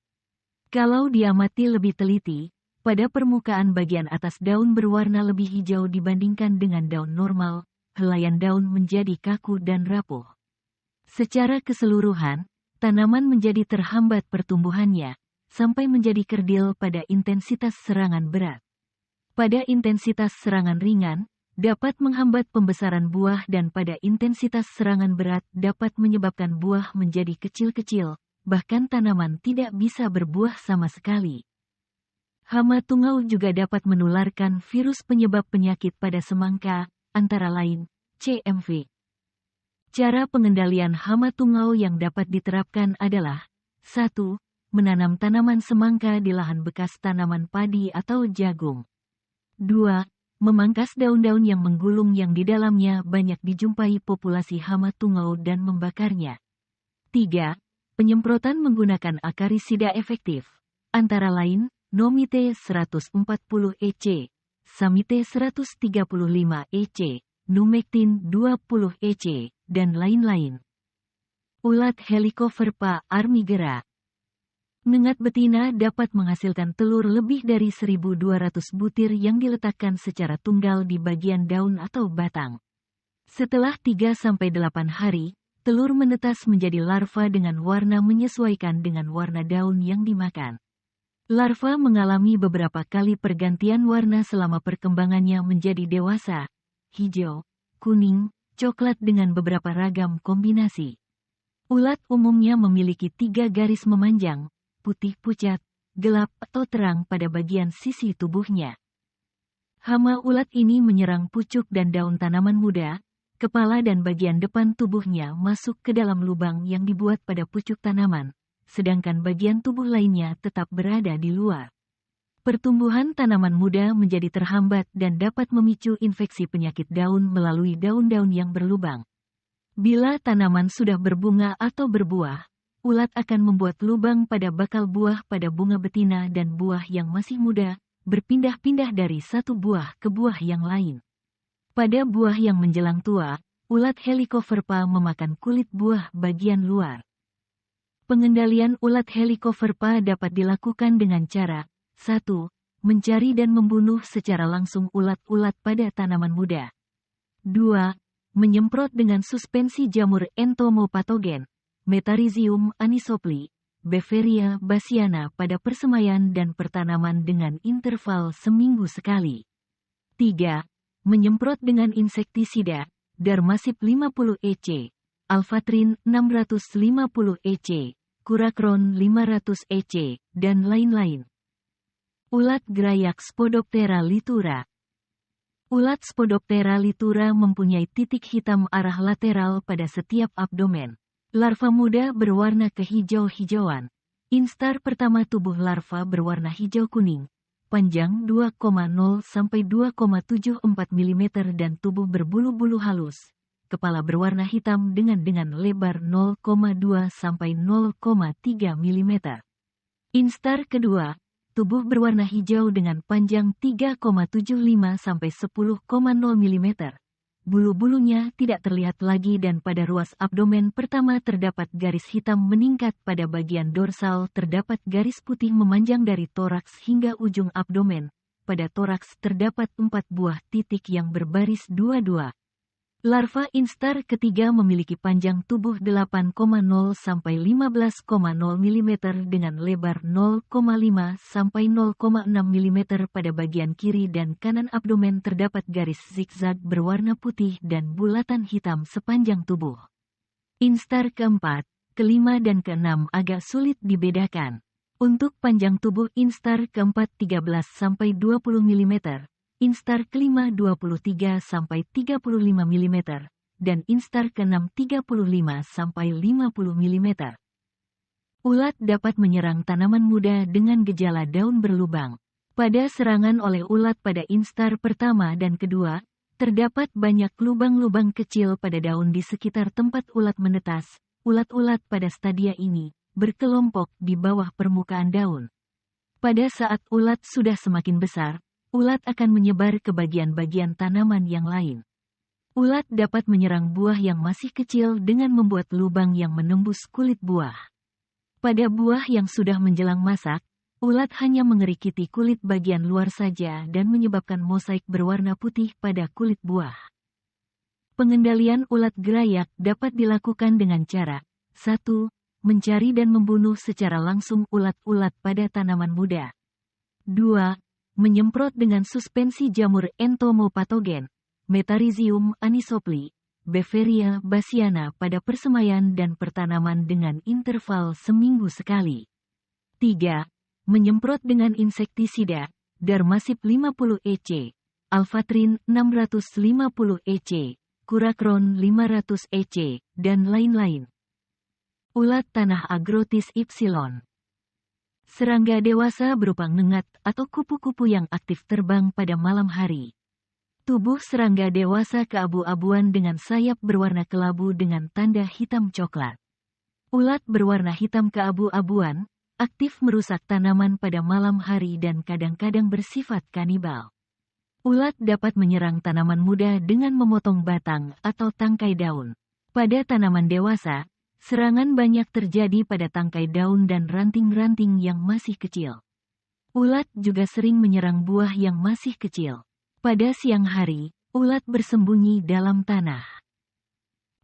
Kalau diamati lebih teliti, pada permukaan bagian atas daun berwarna lebih hijau dibandingkan dengan daun normal, helaian daun menjadi kaku dan rapuh. Secara keseluruhan, tanaman menjadi terhambat pertumbuhannya, sampai menjadi kerdil pada intensitas serangan berat. Pada intensitas serangan ringan, dapat menghambat pembesaran buah dan pada intensitas serangan berat dapat menyebabkan buah menjadi kecil-kecil, bahkan tanaman tidak bisa berbuah sama sekali. Hama tungau juga dapat menularkan virus penyebab penyakit pada semangka, antara lain, CMV. Cara pengendalian hama tungau yang dapat diterapkan adalah 1. Menanam tanaman semangka di lahan bekas tanaman padi atau jagung. 2. Memangkas daun-daun yang menggulung yang di dalamnya banyak dijumpai populasi hama tungau dan membakarnya. 3. Penyemprotan menggunakan akarisida efektif, antara lain, Nomite 140 EC, Samite 135 EC, Numectin 20 EC, dan lain-lain. Ulat Helicoverpa armigera. Nengat betina dapat menghasilkan telur lebih dari 1.200 butir yang diletakkan secara tunggal di bagian daun atau batang. Setelah 3-8 hari, telur menetas menjadi larva dengan warna menyesuaikan dengan warna daun yang dimakan. Larva mengalami beberapa kali pergantian warna selama perkembangannya menjadi dewasa, hijau, kuning, coklat dengan beberapa ragam kombinasi. Ulat umumnya memiliki 3 garis memanjang, putih pucat, gelap atau terang pada bagian sisi tubuhnya. Hama ulat ini menyerang pucuk dan daun tanaman muda, kepala dan bagian depan tubuhnya masuk ke dalam lubang yang dibuat pada pucuk tanaman, sedangkan bagian tubuh lainnya tetap berada di luar. Pertumbuhan tanaman muda menjadi terhambat dan dapat memicu infeksi penyakit daun melalui daun-daun yang berlubang. Bila tanaman sudah berbunga atau berbuah, ulat akan membuat lubang pada bakal buah pada bunga betina dan buah yang masih muda, berpindah-pindah dari satu buah ke buah yang lain. Pada buah yang menjelang tua, ulat Helicoverpa memakan kulit buah bagian luar. Pengendalian ulat Helicoverpa dapat dilakukan dengan cara 1. Mencari dan membunuh secara langsung ulat-ulat pada tanaman muda. 2. Menyemprot dengan suspensi jamur entomopatogen, Metarhizium anisopli, Beveria bassiana pada persemaian dan pertanaman dengan interval seminggu sekali. 3. Menyemprot dengan insektisida, Darmasip 50 EC, Alfatrin 650 EC, Kurakron 500 EC, dan lain-lain. Ulat gerayak Spodoptera litura. Ulat Spodoptera litura mempunyai titik hitam arah lateral pada setiap abdomen. Larva muda berwarna kehijau-hijauan. Instar pertama tubuh larva berwarna hijau kuning, panjang 2,0 sampai 2,74 mm dan tubuh berbulu-bulu halus. Kepala berwarna hitam dengan lebar 0,2 sampai 0,3 mm. Instar kedua, tubuh berwarna hijau dengan panjang 3,75 sampai 10,0 mm. Bulu-bulunya tidak terlihat lagi dan pada ruas abdomen pertama terdapat garis hitam meningkat pada bagian dorsal terdapat garis putih memanjang dari toraks hingga ujung abdomen. Pada toraks terdapat 4 buah titik yang berbaris 2-2. Larva instar ketiga memiliki panjang tubuh 8,0 sampai 15,0 mm dengan lebar 0,5 sampai 0,6 mm pada bagian kiri dan kanan abdomen terdapat garis zigzag berwarna putih dan bulatan hitam sepanjang tubuh. Instar keempat, kelima dan keenam agak sulit dibedakan. Untuk panjang tubuh instar keempat 13 sampai 20 mm. Instar kelima 23 sampai 35 mm, dan instar ke-6 35–50 mm. Ulat dapat menyerang tanaman muda dengan gejala daun berlubang. Pada serangan oleh ulat pada instar pertama dan kedua, terdapat banyak lubang-lubang kecil pada daun di sekitar tempat ulat menetas. Ulat-ulat pada stadia ini berkelompok di bawah permukaan daun. Pada saat ulat sudah semakin besar, ulat akan menyebar ke bagian-bagian tanaman yang lain. Ulat dapat menyerang buah yang masih kecil dengan membuat lubang yang menembus kulit buah. Pada buah yang sudah menjelang masak, ulat hanya mengerikiti kulit bagian luar saja dan menyebabkan mosaik berwarna putih pada kulit buah. Pengendalian ulat gerayak dapat dilakukan dengan cara 1. Mencari dan membunuh secara langsung ulat-ulat pada tanaman muda. 2. Menyemprot dengan suspensi jamur entomopatogen, Metarhizium anisopli, Beveria bassiana pada persemaian dan pertanaman dengan interval seminggu sekali. 3. Menyemprot dengan insektisida, Darmasip 50 EC, Alfatrin 650 EC, Kurakron 500 EC, dan lain-lain. Ulat tanah Agrotis Y. Serangga dewasa berupa ngengat atau kupu-kupu yang aktif terbang pada malam hari. Tubuh serangga dewasa keabu-abuan dengan sayap berwarna kelabu dengan tanda hitam coklat. Ulat berwarna hitam keabu-abuan, aktif merusak tanaman pada malam hari dan kadang-kadang bersifat kanibal. Ulat dapat menyerang tanaman muda dengan memotong batang atau tangkai daun. Pada tanaman dewasa, serangan banyak terjadi pada tangkai daun dan ranting-ranting yang masih kecil. Ulat juga sering menyerang buah yang masih kecil. Pada siang hari, ulat bersembunyi dalam tanah.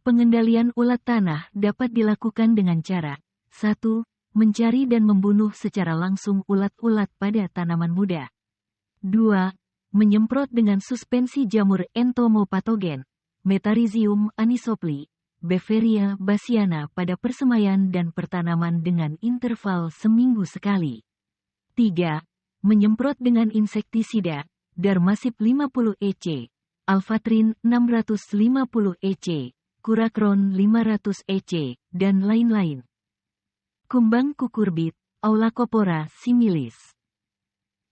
Pengendalian ulat tanah dapat dilakukan dengan cara 1. Mencari dan membunuh secara langsung ulat-ulat pada tanaman muda. 2. Menyemprot dengan suspensi jamur entomopatogen, Metarhizium anisopli, Beveria bassiana pada persemaian dan pertanaman dengan interval seminggu sekali. 3. Menyemprot dengan insektisida, Darmasip 50 EC, Alfatrin 650 EC, Kurakron 500 EC, dan lain-lain. Kumbang kukurbit, Aulacopora similis.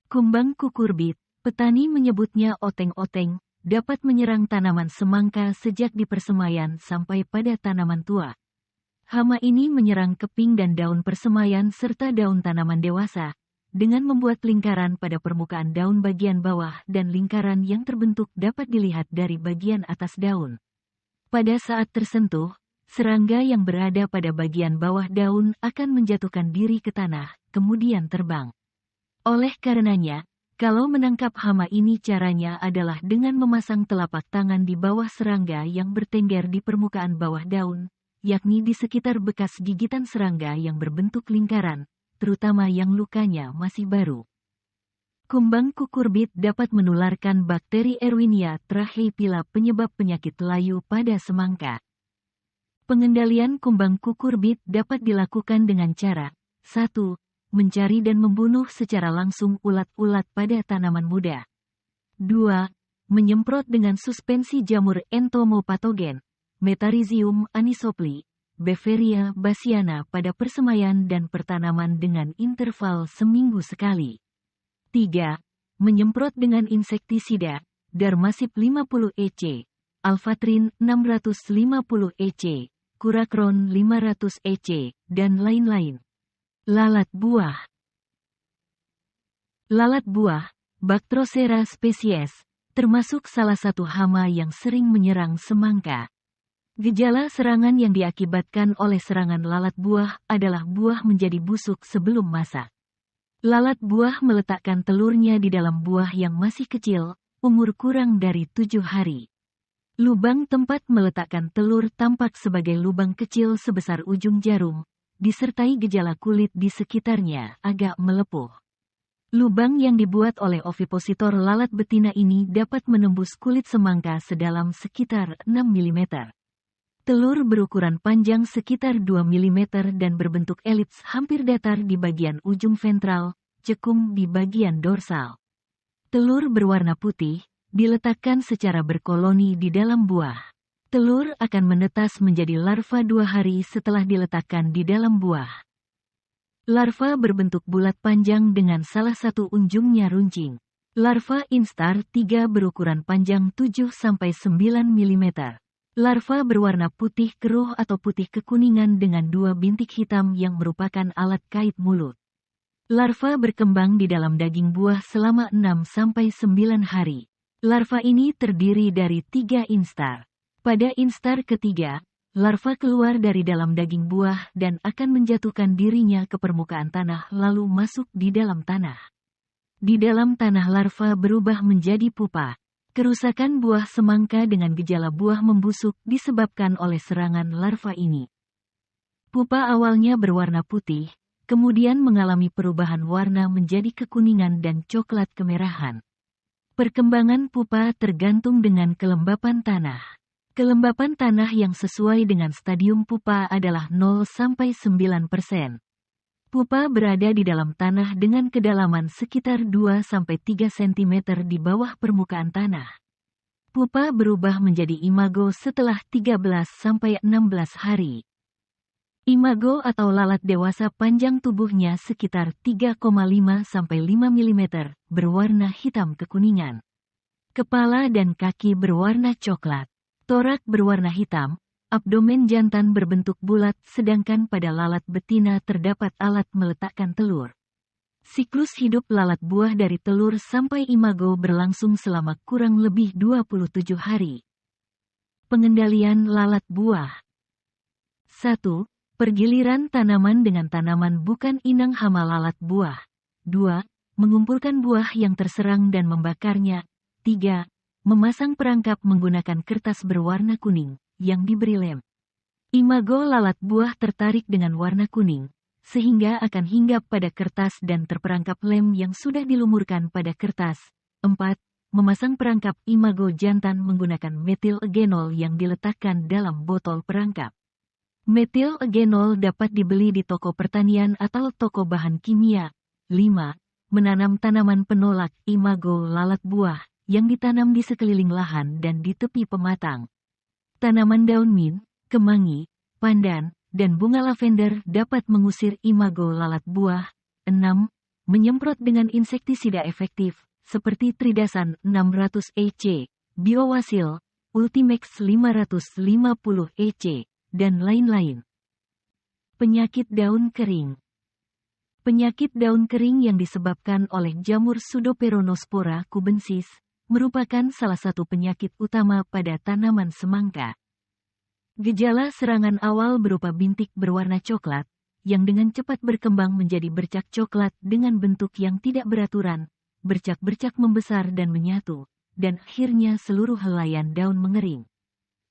Kumbang kukurbit, petani menyebutnya oteng-oteng, dapat menyerang tanaman semangka sejak di persemaian sampai pada tanaman tua. Hama ini menyerang keping dan daun persemaian serta daun tanaman dewasa, dengan membuat lingkaran pada permukaan daun bagian bawah dan lingkaran yang terbentuk dapat dilihat dari bagian atas daun. Pada saat tersentuh, serangga yang berada pada bagian bawah daun akan menjatuhkan diri ke tanah, kemudian terbang. Oleh karenanya, kalau menangkap hama ini caranya adalah dengan memasang telapak tangan di bawah serangga yang bertengger di permukaan bawah daun, yakni di sekitar bekas gigitan serangga yang berbentuk lingkaran, terutama yang lukanya masih baru. Kumbang kukurbit dapat menularkan bakteri Erwinia trachypila penyebab penyakit layu pada semangka. Pengendalian kumbang kukurbit dapat dilakukan dengan cara 1. Mencari dan membunuh secara langsung ulat-ulat pada tanaman muda. 2. Menyemprot dengan suspensi jamur entomopatogen, Metarhizium anisopli, Beveria bassiana pada persemaian dan pertanaman dengan interval seminggu sekali. 3. Menyemprot dengan insektisida, Darmasip 50 EC, Alfatrin 650 EC, Kurakron 500 EC, dan lain-lain. Lalat buah. Lalat buah, Bactrocera species, termasuk salah satu hama yang sering menyerang semangka. Gejala serangan yang diakibatkan oleh serangan lalat buah adalah buah menjadi busuk sebelum masak. Lalat buah meletakkan telurnya di dalam buah yang masih kecil, umur kurang dari 7 hari. Lubang tempat meletakkan telur tampak sebagai lubang kecil sebesar ujung jarum, disertai gejala kulit di sekitarnya agak melepuh. Lubang yang dibuat oleh ovipositor lalat betina ini dapat menembus kulit semangka sedalam sekitar 6 mm. Telur berukuran panjang sekitar 2 mm dan berbentuk elips hampir datar di bagian ujung ventral, cekung di bagian dorsal. Telur berwarna putih, diletakkan secara berkoloni di dalam buah. Telur akan menetas menjadi larva 2 hari setelah diletakkan di dalam buah. Larva berbentuk bulat panjang dengan salah satu unjungnya runcing. Larva instar 3 berukuran panjang 7-9 mm. Larva berwarna putih keruh atau putih kekuningan dengan 2 bintik hitam yang merupakan alat kait mulut. Larva berkembang di dalam daging buah selama 6-9 hari. Larva ini terdiri dari 3 instar. Pada instar ketiga, larva keluar dari dalam daging buah dan akan menjatuhkan dirinya ke permukaan tanah lalu masuk di dalam tanah. Di dalam tanah larva berubah menjadi pupa. Kerusakan buah semangka dengan gejala buah membusuk disebabkan oleh serangan larva ini. Pupa awalnya berwarna putih, kemudian mengalami perubahan warna menjadi kekuningan dan coklat kemerahan. Perkembangan pupa tergantung dengan kelembapan tanah. Kelembapan tanah yang sesuai dengan stadium pupa adalah 0-9%. Pupa berada di dalam tanah dengan kedalaman sekitar 2-3 cm di bawah permukaan tanah. Pupa berubah menjadi imago setelah 13-16 hari. Imago atau lalat dewasa panjang tubuhnya sekitar 3,5-5 mm, berwarna hitam kekuningan. Kepala dan kaki berwarna coklat. Torak berwarna hitam, abdomen jantan berbentuk bulat sedangkan pada lalat betina terdapat alat meletakkan telur. Siklus hidup lalat buah dari telur sampai imago berlangsung selama kurang lebih 27 hari. Pengendalian lalat buah. 1. Pergiliran tanaman dengan tanaman bukan inang hama lalat buah. 2. Mengumpulkan buah yang terserang dan membakarnya. 3. Memasang perangkap menggunakan kertas berwarna kuning, yang diberi lem. Imago lalat buah tertarik dengan warna kuning, sehingga akan hinggap pada kertas dan terperangkap lem yang sudah dilumurkan pada kertas. 4. Memasang perangkap imago jantan menggunakan metil eugenol yang diletakkan dalam botol perangkap. Metil eugenol dapat dibeli di toko pertanian atau toko bahan kimia. 5. Menanam tanaman penolak imago lalat buah yang ditanam di sekeliling lahan dan di tepi pematang. Tanaman daun mint, kemangi, pandan, dan bunga lavender dapat mengusir imago lalat buah. 6. Menyemprot dengan insektisida efektif, seperti Tridasan 600 EC, Biowasil, Ultimax 550 EC, dan lain-lain. Penyakit daun kering. Penyakit daun kering yang disebabkan oleh jamur Pseudoperonospora cubensis merupakan salah satu penyakit utama pada tanaman semangka. Gejala serangan awal berupa bintik berwarna coklat, yang dengan cepat berkembang menjadi bercak coklat dengan bentuk yang tidak beraturan, bercak-bercak membesar dan menyatu, dan akhirnya seluruh helaian daun mengering.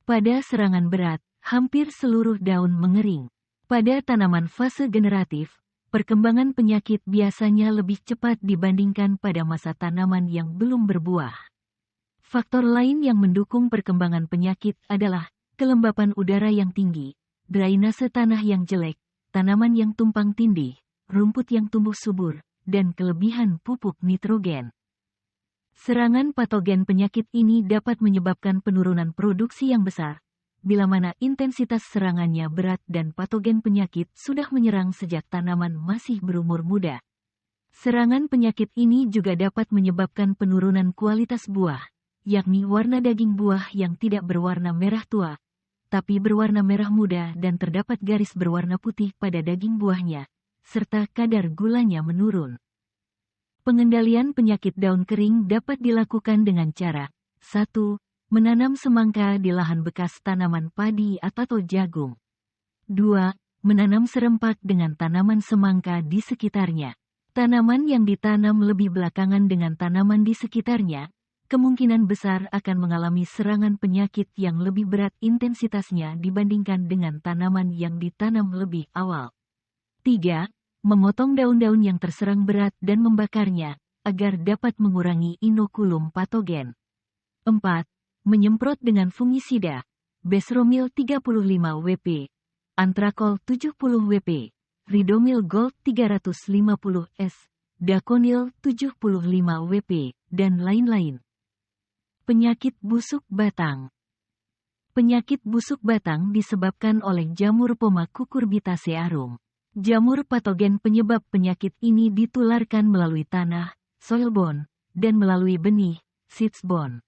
Pada serangan berat, hampir seluruh daun mengering. Pada tanaman fase generatif, perkembangan penyakit biasanya lebih cepat dibandingkan pada masa tanaman yang belum berbuah. Faktor lain yang mendukung perkembangan penyakit adalah kelembapan udara yang tinggi, drainase tanah yang jelek, tanaman yang tumpang tindih, rumput yang tumbuh subur, dan kelebihan pupuk nitrogen. Serangan patogen penyakit ini dapat menyebabkan penurunan produksi yang besar, bila mana intensitas serangannya berat dan patogen penyakit sudah menyerang sejak tanaman masih berumur muda. Serangan penyakit ini juga dapat menyebabkan penurunan kualitas buah, yakni warna daging buah yang tidak berwarna merah tua, tapi berwarna merah muda dan terdapat garis berwarna putih pada daging buahnya, serta kadar gulanya menurun. Pengendalian penyakit daun kering dapat dilakukan dengan cara 1. Menanam semangka di lahan bekas tanaman padi atau jagung. 2. Menanam serempak dengan tanaman semangka di sekitarnya. Tanaman yang ditanam lebih belakangan dengan tanaman di sekitarnya, kemungkinan besar akan mengalami serangan penyakit yang lebih berat intensitasnya dibandingkan dengan tanaman yang ditanam lebih awal. 3. Memotong daun-daun yang terserang berat dan membakarnya, agar dapat mengurangi inokulum patogen. 4. Menyemprot dengan fungisida, Besromil 35 WP, Antrakol 70 WP, Ridomil Gold 350 S, Daconil 75 WP, dan lain-lain. Penyakit busuk batang. Penyakit busuk batang disebabkan oleh jamur Poma cucurbitacearum. Jamur patogen penyebab penyakit ini ditularkan melalui tanah, soilborne, dan melalui benih, seedsborne.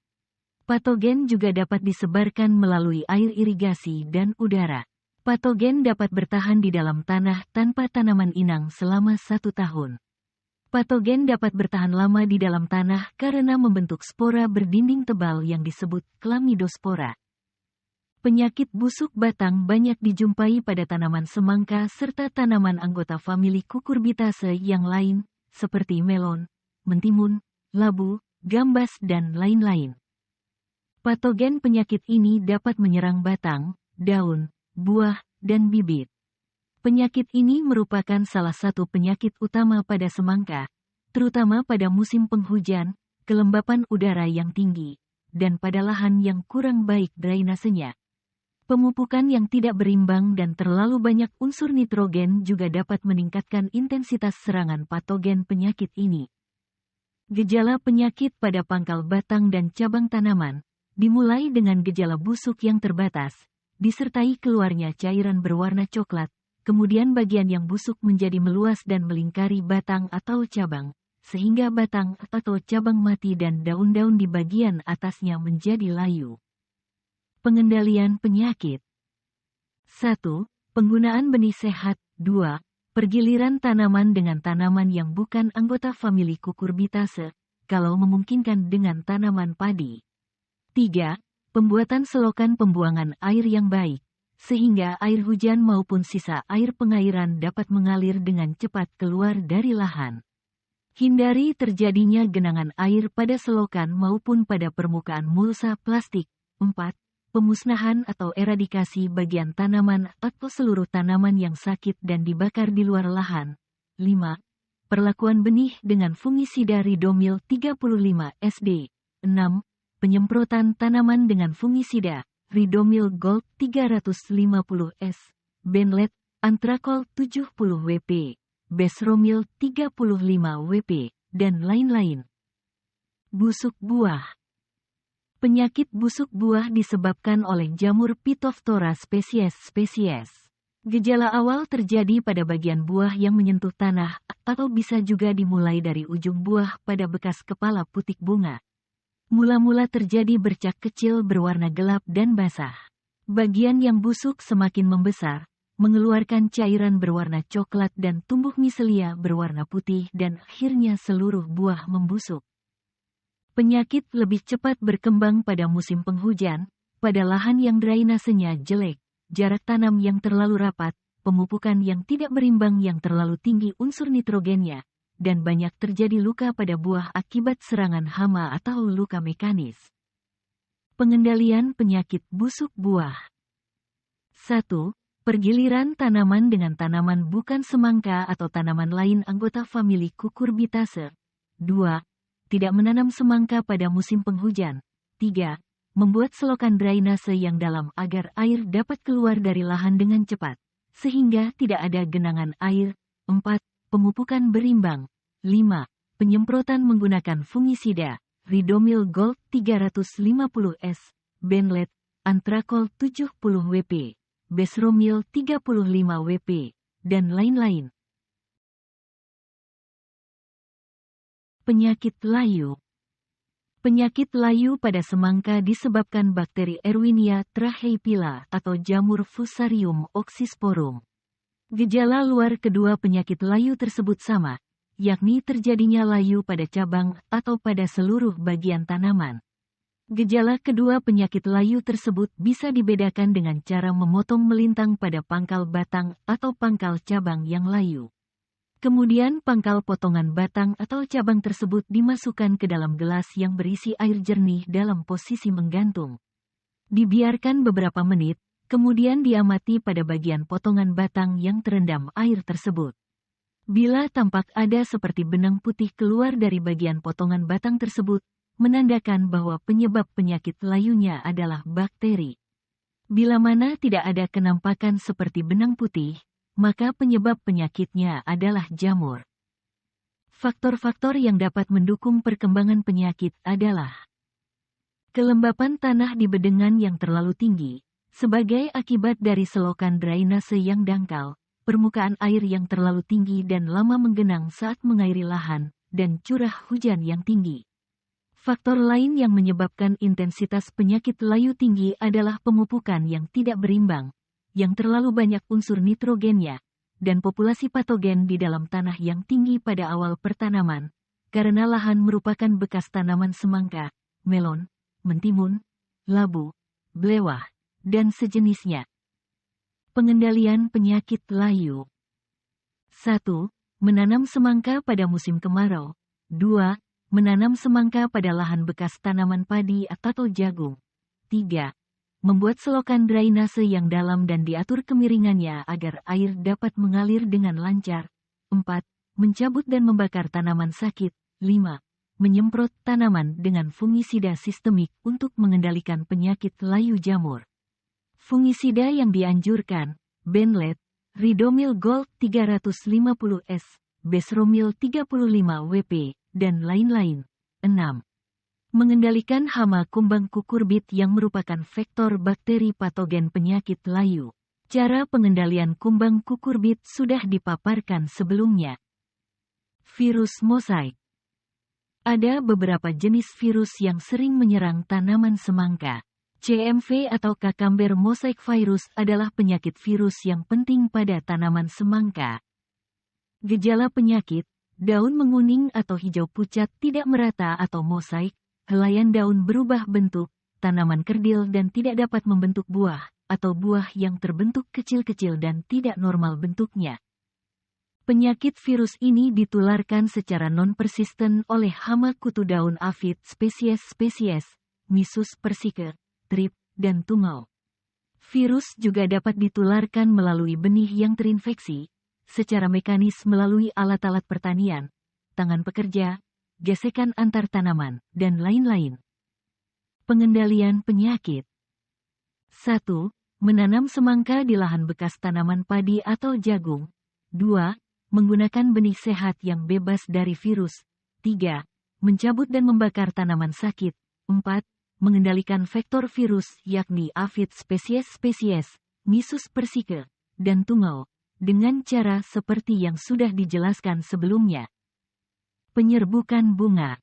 Patogen juga dapat disebarkan melalui air irigasi dan udara. Patogen dapat bertahan di dalam tanah tanpa tanaman inang selama 1 tahun. Patogen dapat bertahan lama di dalam tanah karena membentuk spora berdinding tebal yang disebut Chlamydospora. Penyakit busuk batang banyak dijumpai pada tanaman semangka serta tanaman anggota famili Cucurbitaceae yang lain, seperti melon, mentimun, labu, gambas dan lain-lain. Patogen penyakit ini dapat menyerang batang, daun, buah, dan bibit. Penyakit ini merupakan salah satu penyakit utama pada semangka, terutama pada musim penghujan, kelembapan udara yang tinggi, dan pada lahan yang kurang baik drainasenya. Pemupukan yang tidak berimbang dan terlalu banyak unsur nitrogen juga dapat meningkatkan intensitas serangan patogen penyakit ini. Gejala penyakit pada pangkal batang dan cabang tanaman dimulai dengan gejala busuk yang terbatas, disertai keluarnya cairan berwarna coklat, kemudian bagian yang busuk menjadi meluas dan melingkari batang atau cabang, sehingga batang atau cabang mati dan daun-daun di bagian atasnya menjadi layu. Pengendalian penyakit. 1. Penggunaan benih sehat. 2. Pergiliran tanaman dengan tanaman yang bukan anggota famili Cucurbitaceae, kalau memungkinkan dengan tanaman padi. 3. Pembuatan selokan pembuangan air yang baik, sehingga air hujan maupun sisa air pengairan dapat mengalir dengan cepat keluar dari lahan. Hindari terjadinya genangan air pada selokan maupun pada permukaan mulsa plastik. 4. Pemusnahan atau eradikasi bagian tanaman atau seluruh tanaman yang sakit dan dibakar di luar lahan. 5. Perlakuan benih dengan fungisida Ridomil 35 SD. 6. Penyemprotan tanaman dengan fungisida, Ridomil Gold 350 S, Benlet, Antrakol 70 WP, Besromil 35 WP, dan lain-lain. Busuk buah. Penyakit busuk buah disebabkan oleh jamur Phytophthora spesies. Gejala awal terjadi pada bagian buah yang menyentuh tanah, atau bisa juga dimulai dari ujung buah pada bekas kepala putik bunga. Mula-mula terjadi bercak kecil berwarna gelap dan basah. Bagian yang busuk semakin membesar, mengeluarkan cairan berwarna coklat dan tumbuh miselia berwarna putih dan akhirnya seluruh buah membusuk. Penyakit lebih cepat berkembang pada musim penghujan, pada lahan yang drainasenya jelek, jarak tanam yang terlalu rapat, pemupukan yang tidak berimbang yang terlalu tinggi unsur nitrogennya, dan banyak terjadi luka pada buah akibat serangan hama atau luka mekanis. Pengendalian penyakit busuk buah. 1. Pergiliran tanaman dengan tanaman bukan semangka atau tanaman lain anggota famili Cucurbitaceae. 2. Tidak menanam semangka pada musim penghujan. 3. Membuat selokan drainase yang dalam agar air dapat keluar dari lahan dengan cepat, sehingga tidak ada genangan air. 4. Pemupukan berimbang. 5. Penyemprotan menggunakan fungisida, Ridomil Gold 350 S, Benlet, Antrakol 70 WP, Besromil 35 WP, dan lain-lain. Penyakit layu. Penyakit layu pada semangka disebabkan bakteri Erwinia trachypila atau jamur Fusarium oxysporum. Gejala luar kedua penyakit layu tersebut sama, yakni terjadinya layu pada cabang atau pada seluruh bagian tanaman. Gejala kedua penyakit layu tersebut bisa dibedakan dengan cara memotong melintang pada pangkal batang atau pangkal cabang yang layu. Kemudian pangkal potongan batang atau cabang tersebut dimasukkan ke dalam gelas yang berisi air jernih dalam posisi menggantung. Dibiarkan beberapa menit, kemudian diamati pada bagian potongan batang yang terendam air tersebut. Bila tampak ada seperti benang putih keluar dari bagian potongan batang tersebut, menandakan bahwa penyebab penyakit layunya adalah bakteri. Bila mana tidak ada kenampakan seperti benang putih, maka penyebab penyakitnya adalah jamur. Faktor-faktor yang dapat mendukung perkembangan penyakit adalah Kelembapan tanah di bedengan yang terlalu tinggi, sebagai akibat dari selokan drainase yang dangkal, permukaan air yang terlalu tinggi dan lama menggenang saat mengairi lahan, dan curah hujan yang tinggi. Faktor lain yang menyebabkan intensitas penyakit layu tinggi adalah pemupukan yang tidak berimbang, yang terlalu banyak unsur nitrogennya, dan populasi patogen di dalam tanah yang tinggi pada awal pertanaman, karena lahan merupakan bekas tanaman semangka, melon, mentimun, labu, belewah, dan sejenisnya. Pengendalian penyakit layu. 1. Menanam semangka pada musim kemarau. 2. Menanam semangka pada lahan bekas tanaman padi atau jagung. 3. Membuat selokan drainase yang dalam dan diatur kemiringannya agar air dapat mengalir dengan lancar. 4. Mencabut dan membakar tanaman sakit. 5. Menyemprot tanaman dengan fungisida sistemik untuk mengendalikan penyakit layu jamur. Fungisida yang dianjurkan, Benled, Ridomil Gold 350S, Besromil 35WP, dan lain-lain. 6. Mengendalikan hama kumbang kukurbit yang merupakan vektor bakteri patogen penyakit layu. Cara pengendalian kumbang kukurbit sudah dipaparkan sebelumnya. Virus mosaik. Ada beberapa jenis virus yang sering menyerang tanaman semangka. CMV atau Cucumber mosaic virus adalah penyakit virus yang penting pada tanaman semangka. Gejala penyakit, daun menguning atau hijau pucat tidak merata atau mosaik, helaian daun berubah bentuk, tanaman kerdil dan tidak dapat membentuk buah, atau buah yang terbentuk kecil-kecil dan tidak normal bentuknya. Penyakit virus ini ditularkan secara non-persisten oleh hama kutu daun aphid spesies, Missus persica, trip, dan tungau. Virus juga dapat ditularkan melalui benih yang terinfeksi, secara mekanis melalui alat-alat pertanian, tangan pekerja, gesekan antar tanaman, dan lain-lain. Pengendalian penyakit. 1. Menanam semangka di lahan bekas tanaman padi atau jagung. 2. Menggunakan benih sehat yang bebas dari virus. 3. Mencabut dan membakar tanaman sakit. 4. Mengendalikan vektor virus yakni aphid spesies, Missus persica, dan tungau, dengan cara seperti yang sudah dijelaskan sebelumnya. Penyerbukan bunga.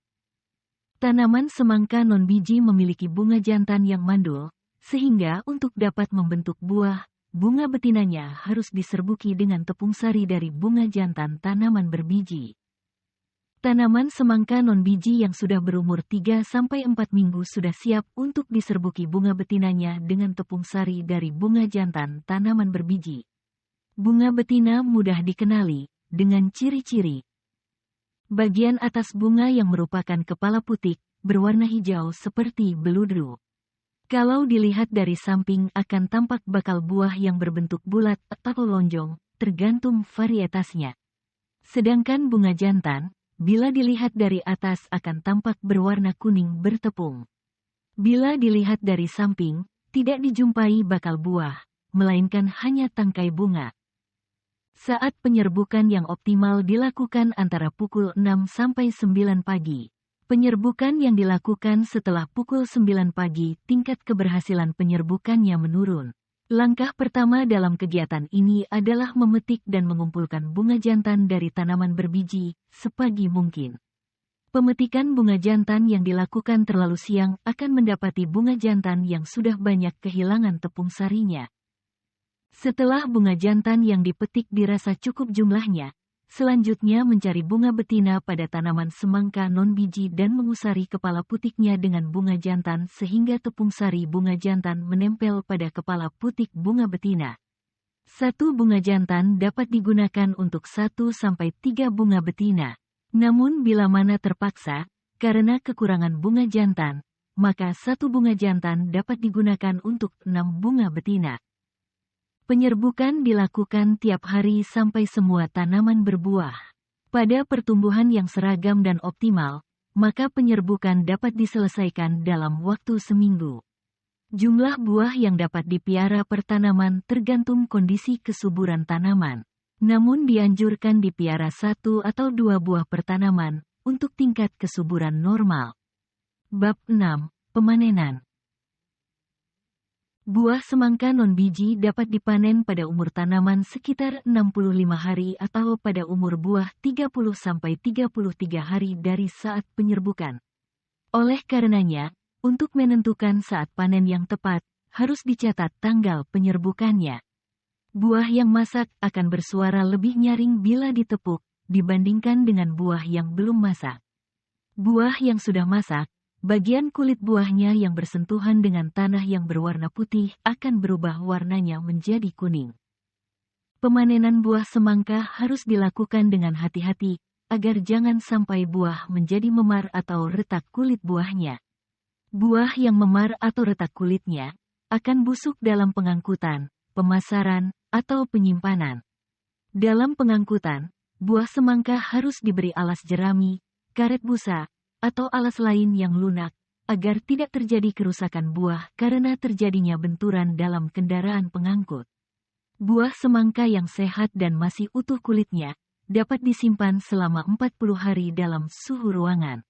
Tanaman semangka non-biji memiliki bunga jantan yang mandul, sehingga untuk dapat membentuk buah, bunga betinanya harus diserbuki dengan tepung sari dari bunga jantan tanaman berbiji. Tanaman semangka non-biji yang sudah berumur 3-4 minggu sudah siap untuk diserbuki bunga betinanya dengan tepung sari dari bunga jantan tanaman berbiji. Bunga betina mudah dikenali, dengan ciri-ciri. Bagian atas bunga yang merupakan kepala putih, berwarna hijau seperti beludru. Kalau dilihat dari samping akan tampak bakal buah yang berbentuk bulat atau lonjong, tergantung varietasnya. Sedangkan bunga jantan, bila dilihat dari atas akan tampak berwarna kuning bertepung. Bila dilihat dari samping, tidak dijumpai bakal buah, melainkan hanya tangkai bunga. Saat penyerbukan yang optimal dilakukan antara pukul 6-9 pagi. Penyerbukan yang dilakukan setelah pukul 9 pagi, tingkat keberhasilan penyerbukannya menurun. Langkah pertama dalam kegiatan ini adalah memetik dan mengumpulkan bunga jantan dari tanaman berbiji, sepagi mungkin. Pemetikan bunga jantan yang dilakukan terlalu siang akan mendapati bunga jantan yang sudah banyak kehilangan tepung sarinya. Setelah bunga jantan yang dipetik dirasa cukup jumlahnya, selanjutnya mencari bunga betina pada tanaman semangka non-biji dan mengusari kepala putiknya dengan bunga jantan sehingga tepung sari bunga jantan menempel pada kepala putik bunga betina. 1 bunga jantan dapat digunakan untuk 1-3 bunga betina. Namun bila mana terpaksa, karena kekurangan bunga jantan, maka 1 bunga jantan dapat digunakan untuk 6 bunga betina. Penyerbukan dilakukan tiap hari sampai semua tanaman berbuah. Pada pertumbuhan yang seragam dan optimal, maka penyerbukan dapat diselesaikan dalam waktu seminggu. Jumlah buah yang dapat dipiara per tanaman tergantung kondisi kesuburan tanaman. Namun dianjurkan dipiara 1 atau 2 buah per tanaman, untuk tingkat kesuburan normal. Bab 6. Pemanenan. Buah semangka non-biji dapat dipanen pada umur tanaman sekitar 65 hari atau pada umur buah 30-33 hari dari saat penyerbukan. Oleh karenanya, untuk menentukan saat panen yang tepat, harus dicatat tanggal penyerbukannya. Buah yang masak akan bersuara lebih nyaring bila ditepuk, dibandingkan dengan buah yang belum masak. Buah yang sudah masak, bagian kulit buahnya yang bersentuhan dengan tanah yang berwarna putih akan berubah warnanya menjadi kuning. Pemanenan buah semangka harus dilakukan dengan hati-hati, agar jangan sampai buah menjadi memar atau retak kulit buahnya. Buah yang memar atau retak kulitnya akan busuk dalam pengangkutan, pemasaran, atau penyimpanan. Dalam pengangkutan, buah semangka harus diberi alas jerami, karet busa, atau alas lain yang lunak, agar tidak terjadi kerusakan buah karena terjadinya benturan dalam kendaraan pengangkut. Buah semangka yang sehat dan masih utuh kulitnya, dapat disimpan selama 40 hari dalam suhu ruangan.